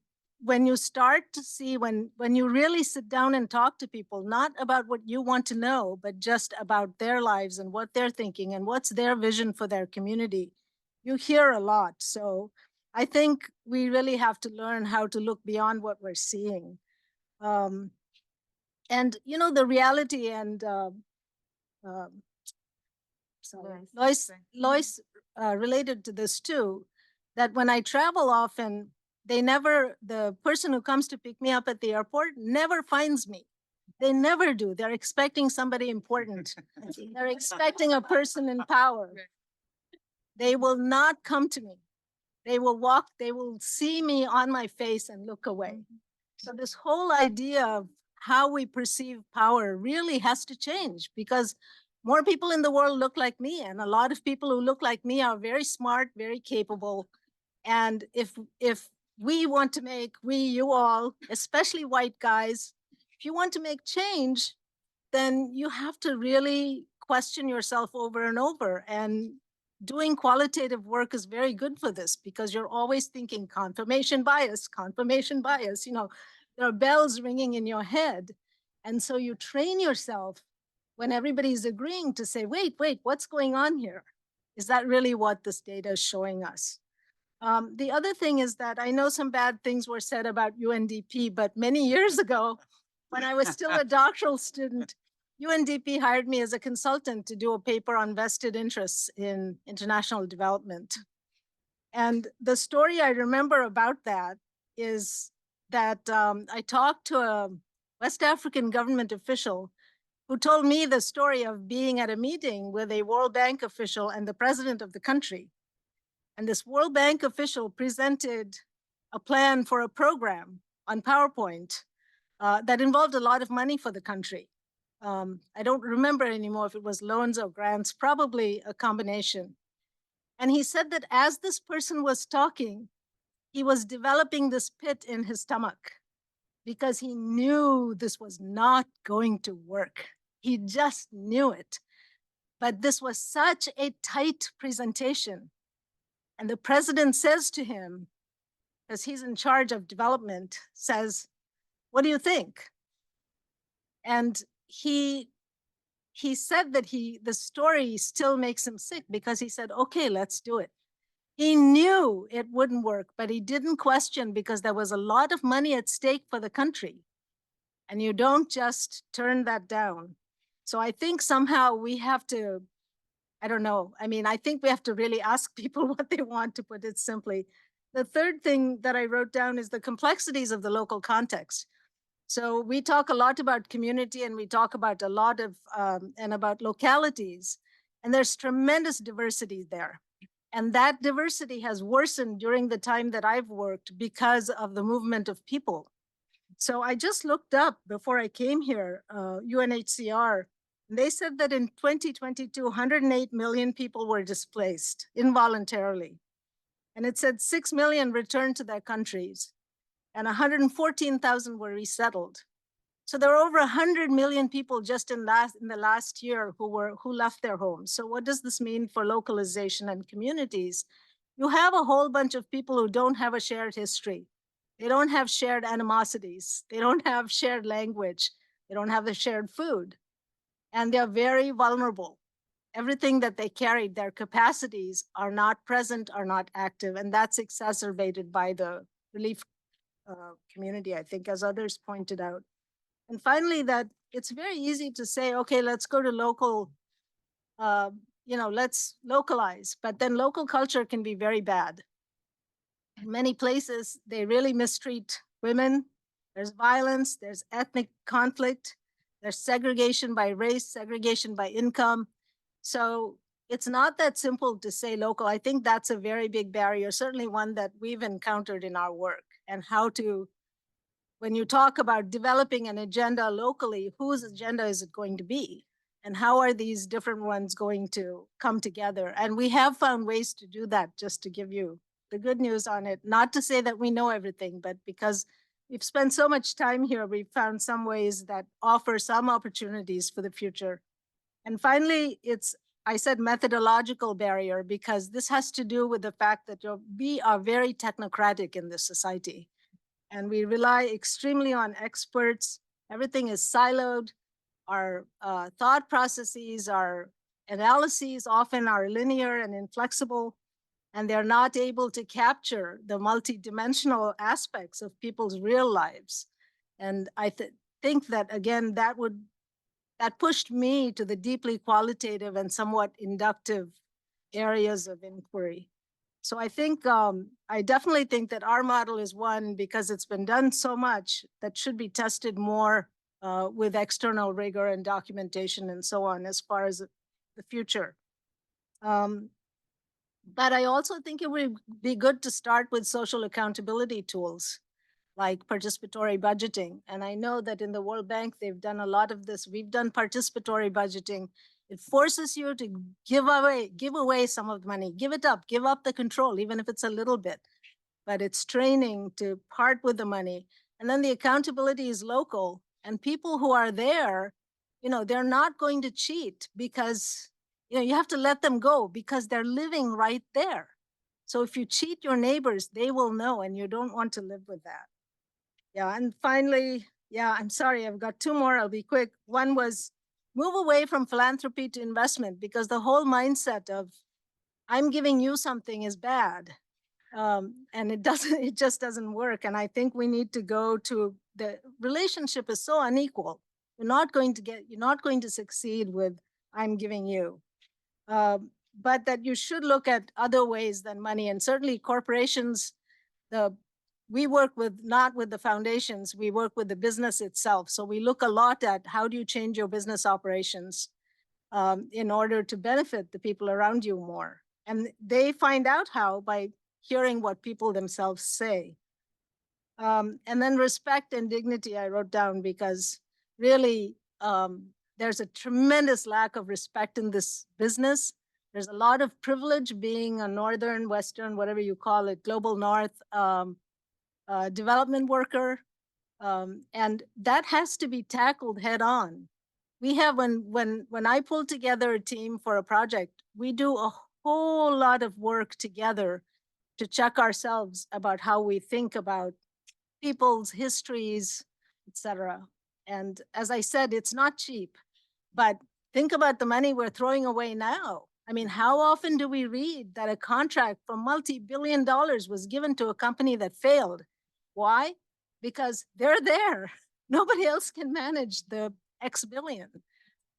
when you start to see, when you really sit down and talk to people, not about what you want to know, but just about their lives and what they're thinking and what's their vision for their community, you hear a lot. So I think we really have to learn how to look beyond what we're seeing. And, the reality, and Lois related to this too, that when I travel often, the person who comes to pick me up at the airport never finds me. They never do. They're expecting somebody important. They're expecting a person in power. They will not come to me. They will see me on my face and look away. So this whole idea of how we perceive power really has to change, because more people in the world look like me, and a lot of people who look like me are very smart, very capable. And if we want to make, you all, especially white guys, if you want to make change, then you have to really question yourself over and over. And doing qualitative work is very good for this, because you're always thinking confirmation bias, there are bells ringing in your head. And so you train yourself when everybody's agreeing to say, wait, what's going on here? Is that really what this data is showing us? The other thing is that I know some bad things were said about UNDP, but many years ago, when I was still a doctoral student, UNDP hired me as a consultant to do a paper on vested interests in international development. And the story I remember about that is that I talked to a West African government official who told me the story of being at a meeting with a World Bank official and the president of the country. And this World Bank official presented a plan for a program on PowerPoint that involved a lot of money for the country. I don't remember anymore if it was loans or grants, probably a combination. And he said that as this person was talking, he was developing this pit in his stomach because he knew this was not going to work. He just knew it. But this was such a tight presentation. And the president says to him, because he's in charge of development, says, what do you think? And he said that the story still makes him sick because he said, okay, let's do it. He knew it wouldn't work, but he didn't question because there was a lot of money at stake for the country. And you don't just turn that down. So I think somehow we have to, I don't know. I mean, I think we have to really ask people what they want, to put it simply. The third thing that I wrote down is the complexities of the local context. So we talk a lot about community and we talk about a lot of, and about localities, and there's tremendous diversity there. And that diversity has worsened during the time that I've worked because of the movement of people. So I just looked up before I came here, UNHCR, and they said that in 2022, 108 million people were displaced involuntarily. And it said 6 million returned to their countries and 114,000 were resettled. So there are over 100 million people just in the last year who left their homes. So what does this mean for localization and communities? You have a whole bunch of people who don't have a shared history. They don't have shared animosities. They don't have shared language. They don't have the shared food. And they're very vulnerable. Everything that they carried, their capacities are not present, are not active. And that's exacerbated by the relief community, I think, as others pointed out. And finally, that it's very easy to say, okay, let's go to local, let's localize, but then local culture can be very bad. In many places, they really mistreat women. There's violence, there's ethnic conflict, there's segregation by race, segregation by income. So it's not that simple to say local. I think that's a very big barrier, certainly one that we've encountered in our work. And how to, when you talk about developing an agenda locally, whose agenda is it going to be? And how are these different ones going to come together? And we have found ways to do that, just to give you the good news on it. Not to say that we know everything, but because we've spent so much time here, we've found some ways that offer some opportunities for the future. And finally, I said methodological barrier, because this has to do with the fact that we are very technocratic in this society. And we rely extremely on experts. Everything is siloed. Our thought processes, our analyses often are linear and inflexible, and they're not able to capture the multidimensional aspects of people's real lives. And I think that, again, that pushed me to the deeply qualitative and somewhat inductive areas of inquiry. So I think, I definitely think that our model is one, because it's been done so much, that should be tested more with external rigor and documentation and so on, as far as the future. But I also think it would be good to start with social accountability tools, like participatory budgeting. And I know that in the World Bank, they've done a lot of this. We've done participatory budgeting. It forces you to give away some of the money, give up the control, even if it's a little bit. But it's training to part with the money. And then the accountability is local. And people who are there, they're not going to cheat, because you have to let them go, because they're living right there. So if you cheat your neighbors, they will know, and you don't want to live with that. Yeah, and finally, I'm sorry, I've got two more, I'll be quick. One was move away from philanthropy to investment, because the whole mindset of I'm giving you something is bad. And it doesn't, it just doesn't work. And I think we need to go to the relationship is so unequal. You're not going to succeed with I'm giving you. But that you should look at other ways than money. And certainly corporations, the we work with not with the foundations, we work with the business itself. So we look a lot at how do you change your business operations in order to benefit the people around you more. And they find out how by hearing what people themselves say. And then respect and dignity, I wrote down because really there's a tremendous lack of respect in this business. There's a lot of privilege being a Northern, Western, whatever you call it, global North development worker. And that has to be tackled head on. We have, when I pull together a team for a project, we do a whole lot of work together to check ourselves about how we think about people's histories, etc. And as I said, it's not cheap, but think about the money we're throwing away now. I mean, how often do we read that a contract for multi-billion dollars was given to a company that failed? Why? Because they're there. Nobody else can manage the X billion.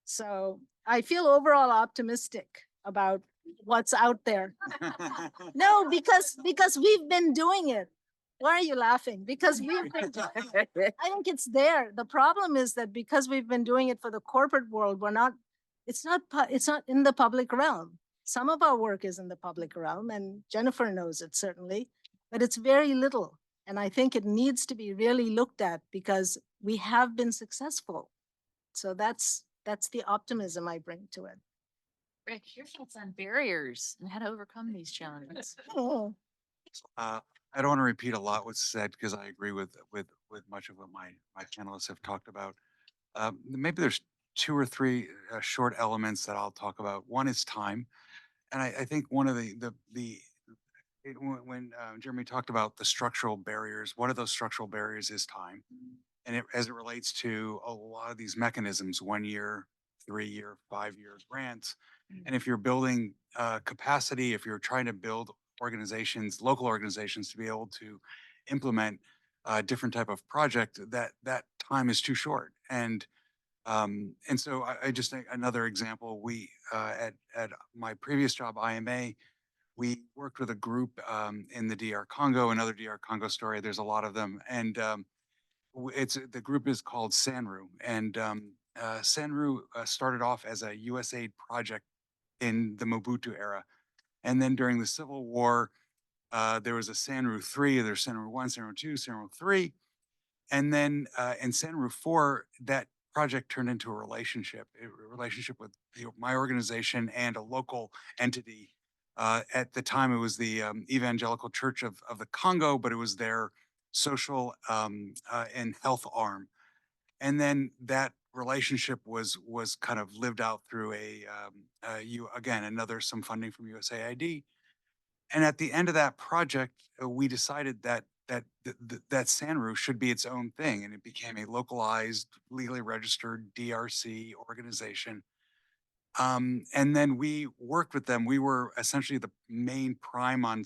So I feel overall optimistic about what's out there. No, because we've been doing it. Why are you laughing? Because we've been doing it. I think it's there. The problem is that because we've been doing it for the corporate world, it's not in the public realm. Some of our work is in the public realm, and Jennifer knows it certainly, but it's very little. And I think it needs to be really looked at because we have been successful. So that's the optimism I bring to it. Rick, your thoughts on barriers and how to overcome these challenges? Oh. I don't want to repeat a lot what's said because I agree with much of what my panelists have talked about. Maybe there's two or three short elements that I'll talk about. One is time, and I think one of when Jeremy talked about the structural barriers, one of those structural barriers is time, and as it relates to a lot of these mechanisms, 1 year, 3 year, 5 year grants, and if you're building capacity, if you're trying to build organizations, local organizations, to be able to implement a different type of project, that time is too short. And so I just think another example, we at my previous job, IMA, we worked with a group in the DR Congo, another DR Congo story. There's a lot of them, and the group is called Sanru, and Sanru started off as a USAID project in the Mobutu era, and then during the Civil War, there was a Sanru 3, there's Sanru 1, Sanru 2, Sanru 3, and then in Sanru 4, that project turned into a relationship with my organization and a local entity. At the time, it was the Evangelical Church of the Congo, but it was their social and health arm. And then that relationship was kind of lived out through some funding from USAID. And at the end of that project, we decided that that Sanru should be its own thing, and it became a localized, legally registered DRC organization. And then we worked with them. We were essentially the main prime on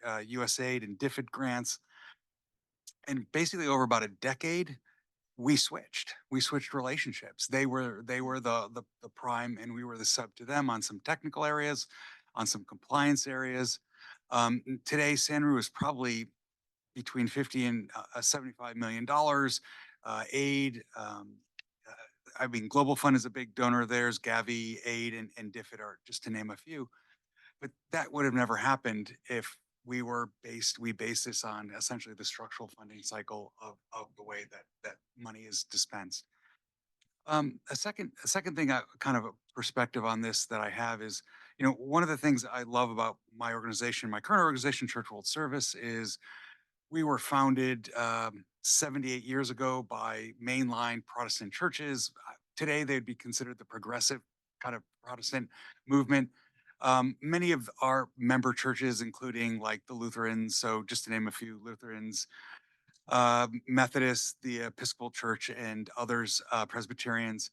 USAID and DFID grants. And basically, over about a decade, we switched. We switched relationships. They were the prime, and we were the sub to them on some technical areas, on some compliance areas. Today, Sanru is probably between 50 and $75 million. Aid, I mean, Global Fund is a big donor of theirs. Gavi, Aid, and DFID are just to name a few. But that would have never happened if we based this on essentially the structural funding cycle of the way that money is dispensed. A second thing, kind of a perspective on this that I have is, one of the things I love about my organization, my current organization, Church World Service, is we were founded 78 years ago by mainline Protestant churches. Today, they'd be considered the progressive kind of Protestant movement. Many of our member churches, including like the Lutherans, so just to name a few, Lutherans, Methodists, the Episcopal Church, and others, Presbyterians,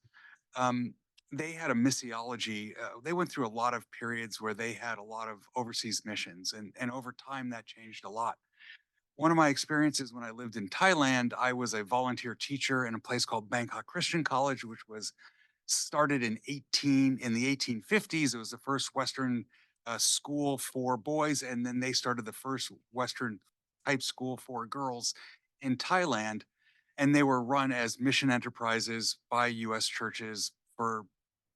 they had a missiology. They went through a lot of periods where they had a lot of overseas missions, and over time that changed a lot. One of my experiences when I lived in Thailand, I was a volunteer teacher in a place called Bangkok Christian College, which was started in the 1850s. It was the first Western school for boys, and then they started the first Western type school for girls in Thailand, and they were run as mission enterprises by U.S. churches for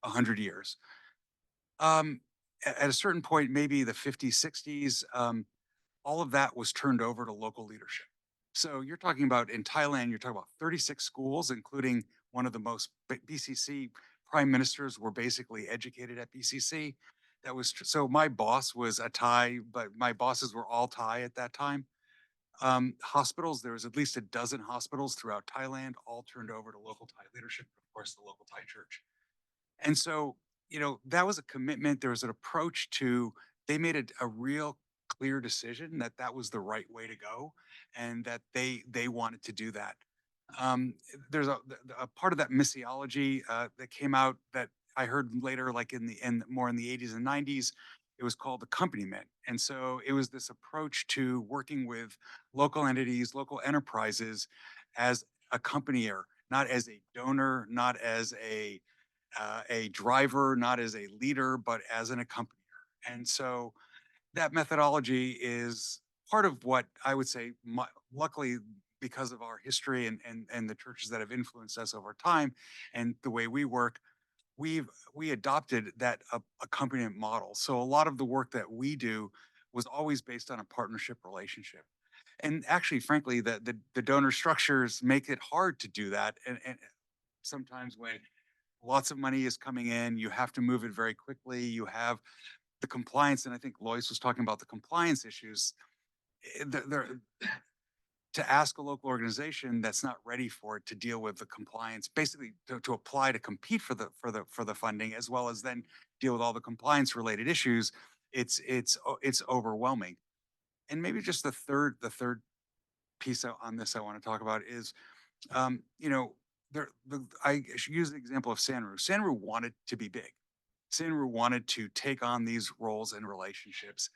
100 years. At a certain point, maybe the 50s, 60s, all of that was turned over to local leadership. So you're talking about in Thailand, you're talking about 36 schools, including one of the most BCC prime ministers were basically educated at BCC. So my boss was a Thai, but my bosses were all Thai at that time. Hospitals, there was at least a dozen hospitals throughout Thailand, all turned over to local Thai leadership, of course, the local Thai church. And so, that was a commitment. There was an approach to, they made a real clear decision that that was the right way to go and that they wanted to do that. There's a part of that missiology that came out that I heard later, like more in the 80s and 90s. It was called accompaniment. And so it was this approach to working with local entities, local enterprises as accompanier, not as a donor, not as a driver, not as a leader, but as an accompanier. And so that methodology is part of what I would say, luckily, because of our history and the churches that have influenced us over time and the way we work, we adopted that accompaniment model. So a lot of the work that we do was always based on a partnership relationship. And actually, frankly, the donor structures make it hard to do that. And sometimes when lots of money is coming in, you have to move it very quickly. You have the compliance, and I think Lois was talking about the compliance issues. They're, to ask a local organization that's not ready for it to deal with the compliance, basically to apply to compete for the funding, as well as then deal with all the compliance related issues, it's overwhelming. And maybe just the third piece on this I want to talk about is, you know, I should use the example of Sanru. Sanru wanted to be big. Sanru wanted to take on these roles and relationships.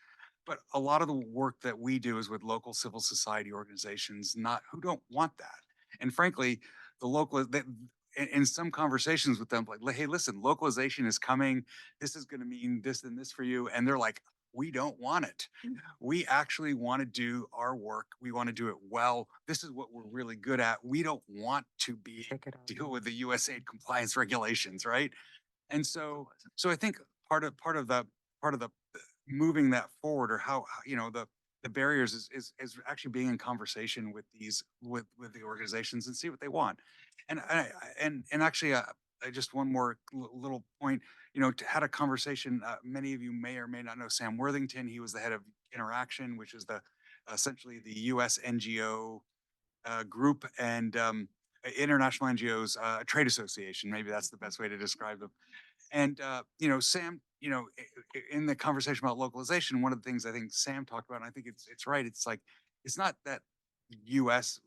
But a lot of the work that we do is with local civil society organizations, not who don't want that. And frankly, the local that in some conversations with them, like, hey, listen, localization is coming. This is going to mean this and this for you. And they're like, we don't want it. We actually want to do our work. We want to do it well. This is what we're really good at. We don't want to deal with the USAID compliance regulations, right? And so I think part of the moving that forward, or how the barriers is actually being in conversation with with the organizations and see what they want. And actually, I just one more little point. Had a conversation. Many of you may or may not know Sam Worthington. He was the head of Interaction, which is essentially the U.S. NGO group and international NGOs trade association. Maybe that's the best way to describe them. And Sam, in the conversation about localization, one of the things I think Sam talked about, and I think it's right. It's like it's not that U.S.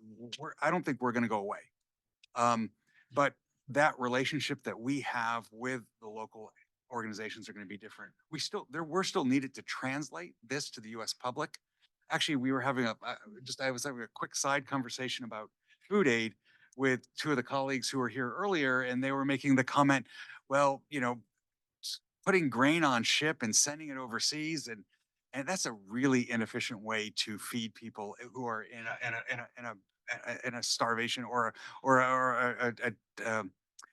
I don't think we're going to go away, but that relationship that we have with the local organizations are going to be different. We're still needed to translate this to the U.S. public. Actually, we were having I was having a quick side conversation about food aid with two of the colleagues who were here earlier, and they were making the comment, well, putting grain on ship and sending it overseas, and that's a really inefficient way to feed people who are in a starvation or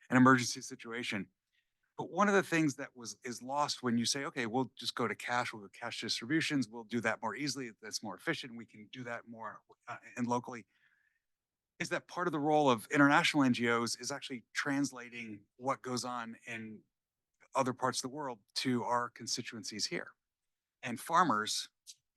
an emergency situation. But one of the things that is lost when you say, okay, we'll just go to cash, we'll go cash distributions, we'll do that more easily, that's more efficient, we can do that more and locally, is that part of the role of international NGOs is actually translating what goes on in other parts of the world to our constituencies here. And farmers,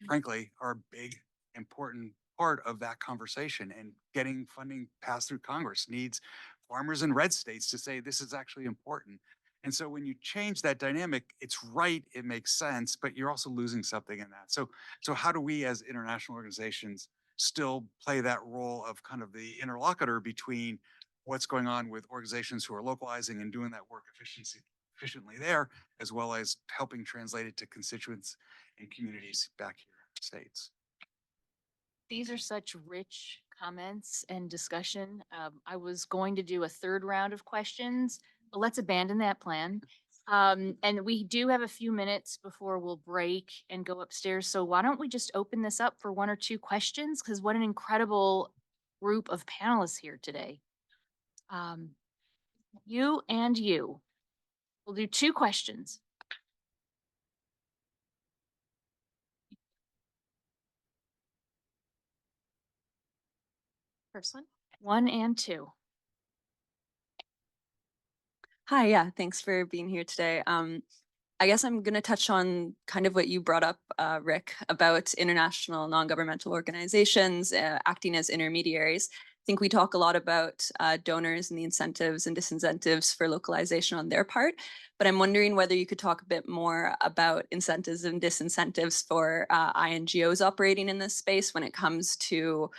frankly, are a big, important part of that conversation, and getting funding passed through Congress needs farmers in red states to say this is actually important. And so when you change that dynamic, it's right, it makes sense, but you're also losing something in that. So how do we as international organizations still play that role of kind of the interlocutor between what's going on with organizations who are localizing and doing that work efficiently there, as well as helping translate it to constituents and communities back here in the States. These are such rich comments and discussion. I was going to do a third round of questions, but let's abandon that plan. And we do have a few minutes before we'll break and go upstairs. So why don't we just open this up for 1 or 2 questions? Because what an incredible group of panelists here today. You and you. We'll do 2 questions. First one. 1 and 2. Hi, yeah, thanks for being here today. I guess I'm going to touch on kind of what you brought up, Rick, about international non-governmental organizations acting as intermediaries. I think we talk a lot about donors and the incentives and disincentives for localization on their part, but I'm wondering whether you could talk a bit more about incentives and disincentives for INGOs operating in this space when it comes to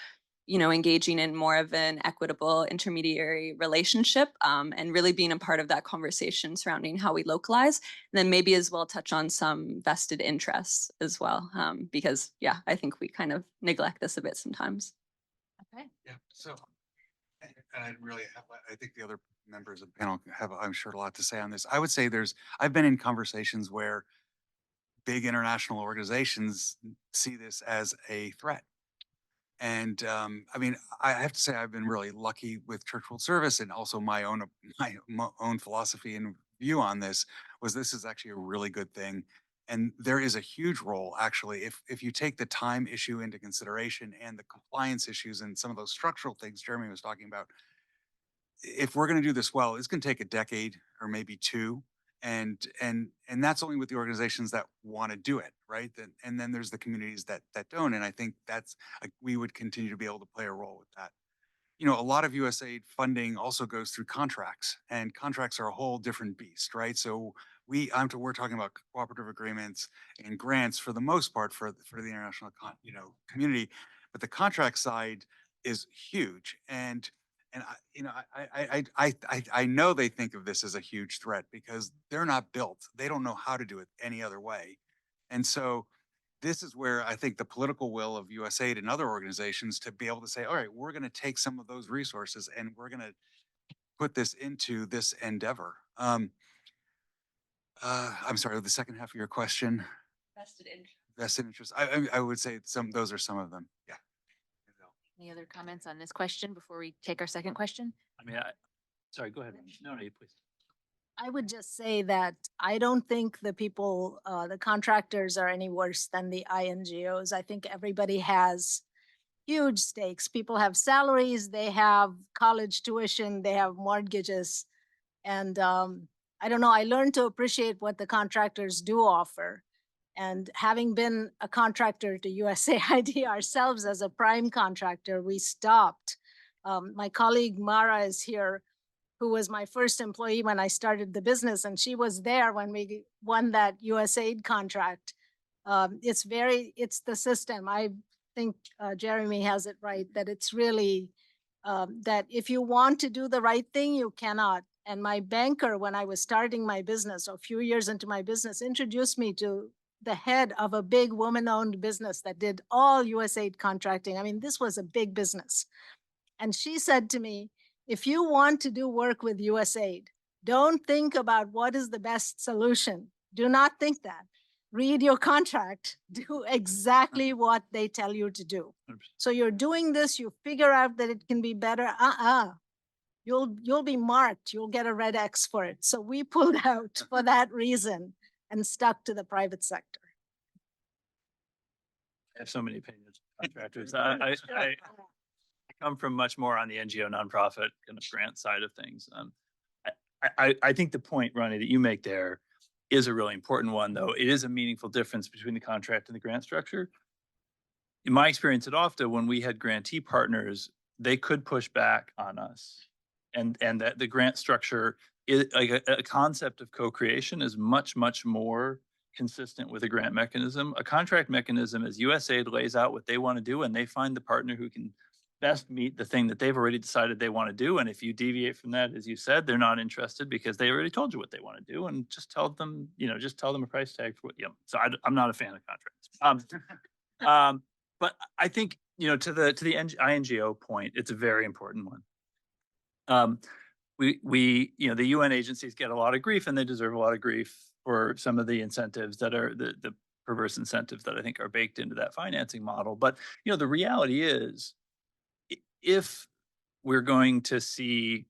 engaging in more of an equitable intermediary relationship and really being a part of that conversation surrounding how we localize. And then maybe as well touch on some vested interests as well, because yeah, I think we kind of neglect this a bit sometimes. Okay. Yeah, so, and I really have, I think the other members of the panel have, I'm sure, a lot to say on this. I would say I've been in conversations where big international organizations see this as a threat. And I mean, I have to say I've been really lucky with Church World Service, and also my own philosophy and view on this is actually a really good thing. And there is a huge role, actually, if you take the time issue into consideration and the compliance issues and some of those structural things Jeremy was talking about. If we're going to do this well, it's going to take a decade or maybe 2. And that's only with the organizations that want to do it, right? And then there's the communities that don't. And I think that's we would continue to be able to play a role with that. A lot of USAID funding also goes through contracts, and contracts are a whole different beast, right? So we're talking about cooperative agreements and grants for the most part for the international community, but the contract side is huge. And I know they think of this as a huge threat because they're not built. They don't know how to do it any other way. And so this is where I think the political will of USAID and other organizations to be able to say, all right, we're going to take some of those resources and we're going to put this into this endeavor. I'm sorry, the second half of your question. Vested interest. Vested interest. I would say those are some of them. Yeah. Any other comments on this question before we take our second question? I mean, sorry, go ahead. No, you please. I would just say that I don't think the people, the contractors are any worse than the INGOs. I think everybody has huge stakes. People have salaries, they have college tuition, they have mortgages. And I don't know, I learned to appreciate what the contractors do offer. And having been a contractor to USAID ourselves as a prime contractor, we stopped. My colleague Mara is here, who was my first employee when I started the business, and she was there when we won that USAID contract. It's the system. I think Jeremy has it right, that it's really, that if you want to do the right thing, you cannot. And my banker, when I was starting my business, a few years into my business, introduced me to the head of a big woman-owned business that did all USAID contracting. I mean, this was a big business. And she said to me, if you want to do work with USAID, don't think about what is the best solution. Do not think that. Read your contract, do exactly what they tell you to do. 100%. So you're doing this, you figure out that it can be better. You'll be marked, you'll get a red X for it. So we pulled out for that reason and stuck to the private sector. I have so many opinions on contractors. I come from much more on the NGO nonprofit kind of grant side of things. I think the point, Ronnie, that you make there is a really important one, though. It is a meaningful difference between the contract and the grant structure. In my experience at OFTA, when we had grantee partners, they could push back on us. And that the grant structure is like a concept of co-creation is much, much more consistent with a grant mechanism. A contract mechanism is USAID lays out what they want to do and they find the partner who can best meet the thing that they've already decided they want to do. And if you deviate from that, as you said, they're not interested because they already told you what they want to do, and just tell them, just tell them a price tag for what, so I'm not a fan of contracts. But I think, to the INGO point, it's a very important one. The UN agencies get a lot of grief, and they deserve a lot of grief for some of the incentives that are the perverse incentives that I think are baked into that financing model. But, the reality is, if we're going to see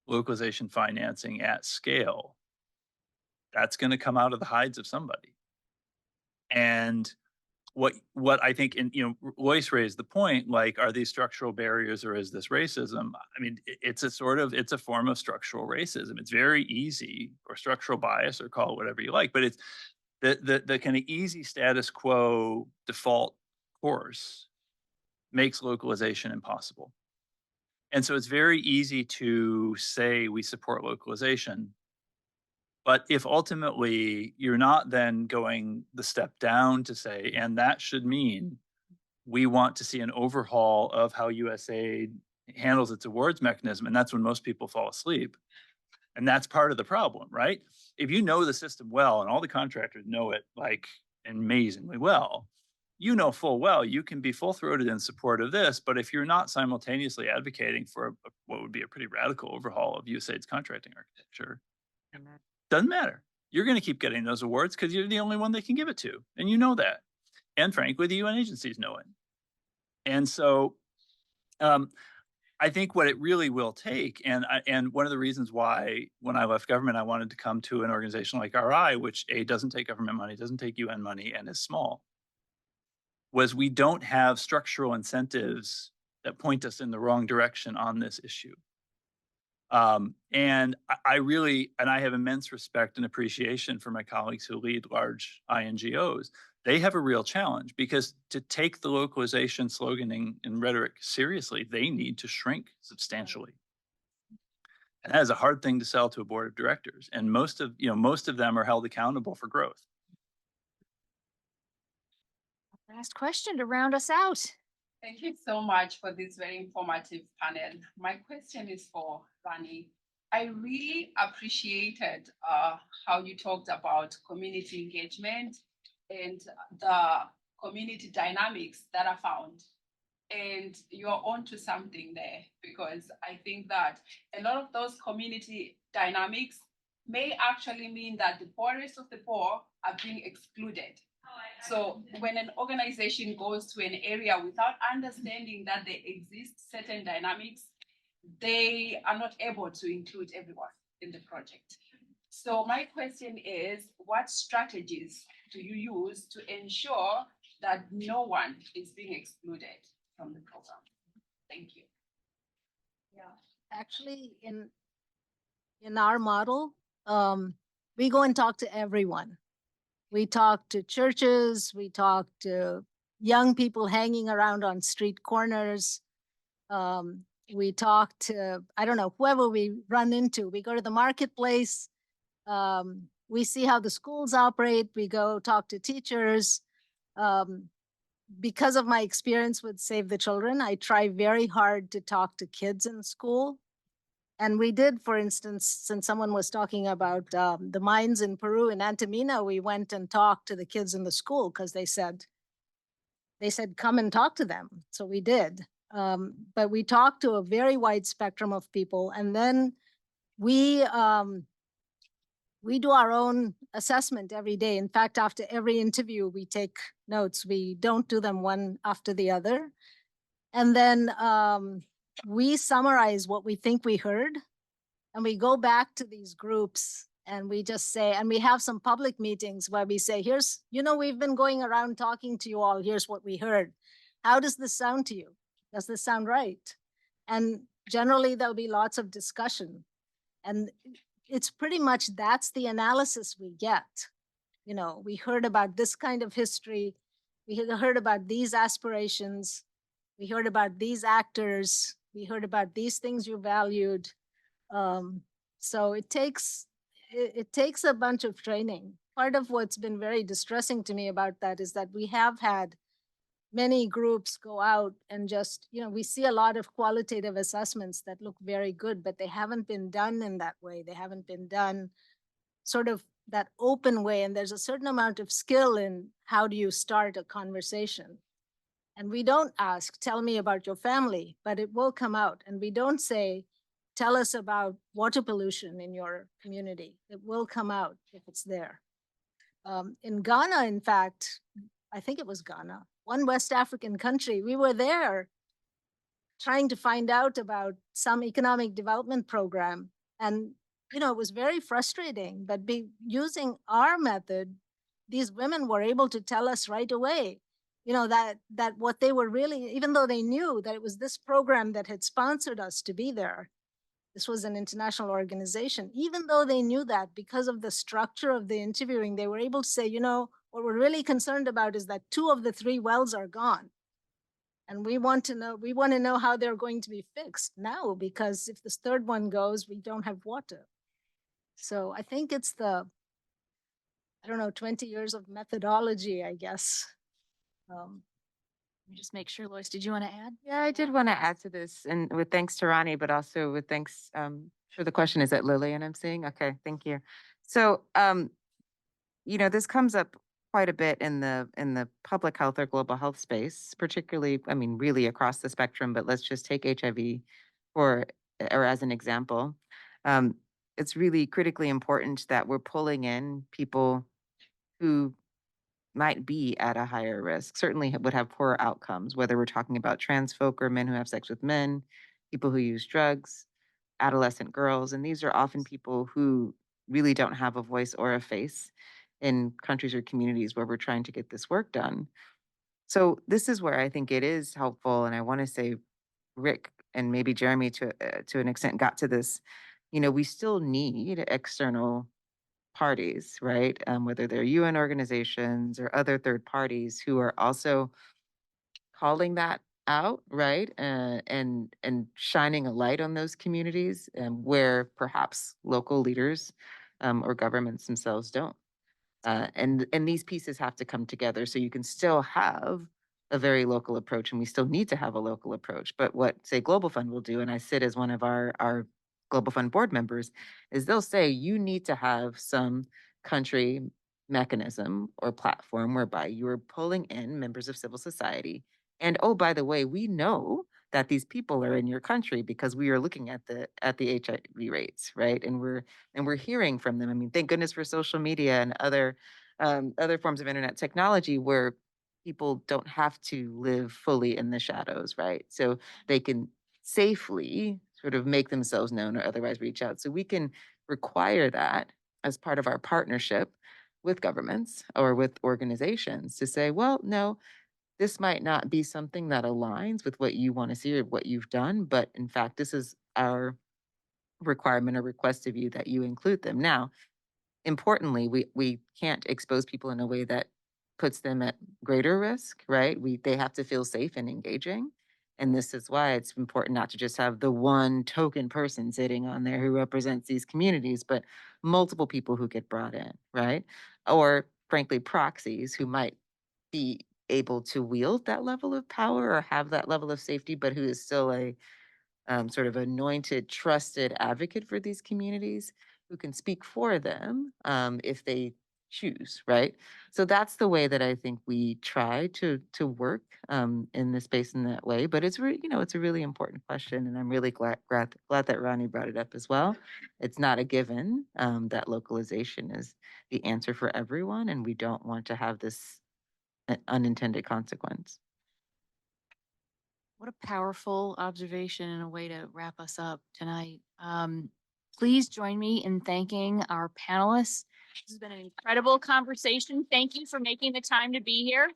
localization financing at scale, that's going to come out of the hides of somebody. And what I think, and Lois raised the point, like, are these structural barriers or is this racism? I mean, it's a form of structural racism. It's very easy, or structural bias, or call it whatever you like, but it's the kind of easy status quo default course makes localization impossible. And so it's very easy to say we support localization, but if ultimately you're not then going the step down to say, and that should mean we want to see an overhaul of how USAID handles its awards mechanism, and that's when most people fall asleep. And that's part of the problem, right? If you know the system well, and all the contractors know it like amazingly well, you know full well you can be full-throated in support of this, but if you're not simultaneously advocating for what would be a pretty radical overhaul of USAID's contracting architecture, doesn't matter. You're going to keep getting those awards because you're the only one they can give it to, and you know that. And frankly, the UN agencies know it. And so I think what it really will take, and one of the reasons why when I left government, I wanted to come to an organization like RI, which doesn't take government money, doesn't take UN money, and is small, was we don't have structural incentives that point us in the wrong direction on this issue. And I have immense respect and appreciation for my colleagues who lead large INGOs. They have a real challenge because to take the localization sloganing and rhetoric seriously, they need to shrink substantially. And that is a hard thing to sell to a board of directors. And most of them are held accountable for growth. Last question to round us out. Thank you so much for this very informative panel. My question is for Rani. I really appreciated how you talked about community engagement and the community dynamics that are found. And you're onto something there, because I think that a lot of those community dynamics may actually mean that the poorest of the poor are being excluded. So when an organization goes to an area without understanding that there exist certain dynamics, they are not able to include everyone in the project. So my question is, what strategies do you use to ensure that no one is being excluded from the program? Thank you. Yeah, actually, in our model, we go and talk to everyone. We talk to churches, we talk to young people hanging around on street corners. We talk to, I don't know, whoever we run into. We go to the marketplace. We see how the schools operate. We go talk to teachers. Because of my experience with Save the Children, I try very hard to talk to kids in school. And we did, for instance, since someone was talking about the mines in Peru, in Antamina, we went and talked to the kids in the school because they said, come and talk to them. So we did. But we talked to a very wide spectrum of people. And then we do our own assessment every day. In fact, after every interview, we take notes. We don't do them one after the other. And then we summarize what we think we heard, and we go back to these groups and we just say, and we have some public meetings where we say, we've been going around talking to you all, here's what we heard. How does this sound to you? Does this sound right? And generally there'll be lots of discussion. And it's pretty much, that's the analysis we get. We heard about this kind of history. We heard about these aspirations. We heard about these actors. We heard about these things you valued. So it takes a bunch of training. Part of what's been very distressing to me about that is that we have had many groups go out and just, we see a lot of qualitative assessments that look very good, but they haven't been done in that way. They haven't been done sort of that open way. And there's a certain amount of skill in how do you start a conversation. And we don't ask, tell me about your family, but it will come out. And we don't say, tell us about water pollution in your community. It will come out if it's there. In Ghana, in fact, I think it was Ghana, one West African country, we were there trying to find out about some economic development program. And, it was very frustrating, but using our method, these women were able to tell us right away, that what they were really, even though they knew that it was this program that had sponsored us to be there, this was an international organization, even though they knew that because of the structure of the interviewing, they were able to say, what we're really concerned about is that 2 of the 3 wells are gone. And we want to know how they're going to be fixed now, because if this 3rd one goes, we don't have water. So I think it's 20 years of methodology, I guess. Let me just make sure, Lois, did you want to add? Yeah, I did want to add to this, and with thanks to Ronnie, but also with thanks for the question. Is that Lillian I'm seeing? Okay, thank you. So, this comes up quite a bit in the public health or global health space, particularly, I mean, really across the spectrum, but let's just take HIV or as an example. It's really critically important that we're pulling in people who might be at a higher risk, certainly would have poorer outcomes, whether we're talking about trans folk or men who have sex with men, people who use drugs, adolescent girls. And these are often people who really don't have a voice or a face in countries or communities where we're trying to get this work done. So this is where I think it is helpful. And I want to say Rick and maybe Jeremy to an extent got to this. We still need external parties, right? Whether they're UN organizations or other third parties who are also calling that out, right? And shining a light on those communities where perhaps local leaders or governments themselves don't. And these pieces have to come together so you can still have a very local approach, and we still need to have a local approach. But what, say, Global Fund will do, and I sit as one of our Global Fund board members, is they'll say you need to have some country mechanism or platform whereby you are pulling in members of civil society. And oh, by the way, we know that these people are in your country because we are looking at the HIV rates, right? And we're hearing from them. I mean, thank goodness for social media and other forms of internet technology where people don't have to live fully in the shadows, right? So they can safely sort of make themselves known or otherwise reach out. So we can require that as part of our partnership with governments or with organizations to say, well, no, this might not be something that aligns with what you want to see or what you've done, but in fact, this is our requirement or request of you that you include them. Now, importantly, we can't expose people in a way that puts them at greater risk, right? They have to feel safe and engaging. And this is why it's important not to just have the one token person sitting on there who represents these communities, but multiple people who get brought in, right? Or frankly, proxies who might be able to wield that level of power or have that level of safety, but who is still a sort of anointed, trusted advocate for these communities who can speak for them if they choose, right? So that's the way that I think we try to work in this space in that way. But it's it's a really important question, and I'm really glad that Ronnie brought it up as well. It's not a given that localization is the answer for everyone, and we don't want to have this unintended consequence. What a powerful observation and a way to wrap us up tonight. Please join me in thanking our panelists. This has been an incredible conversation. Thank you for making the time to be here.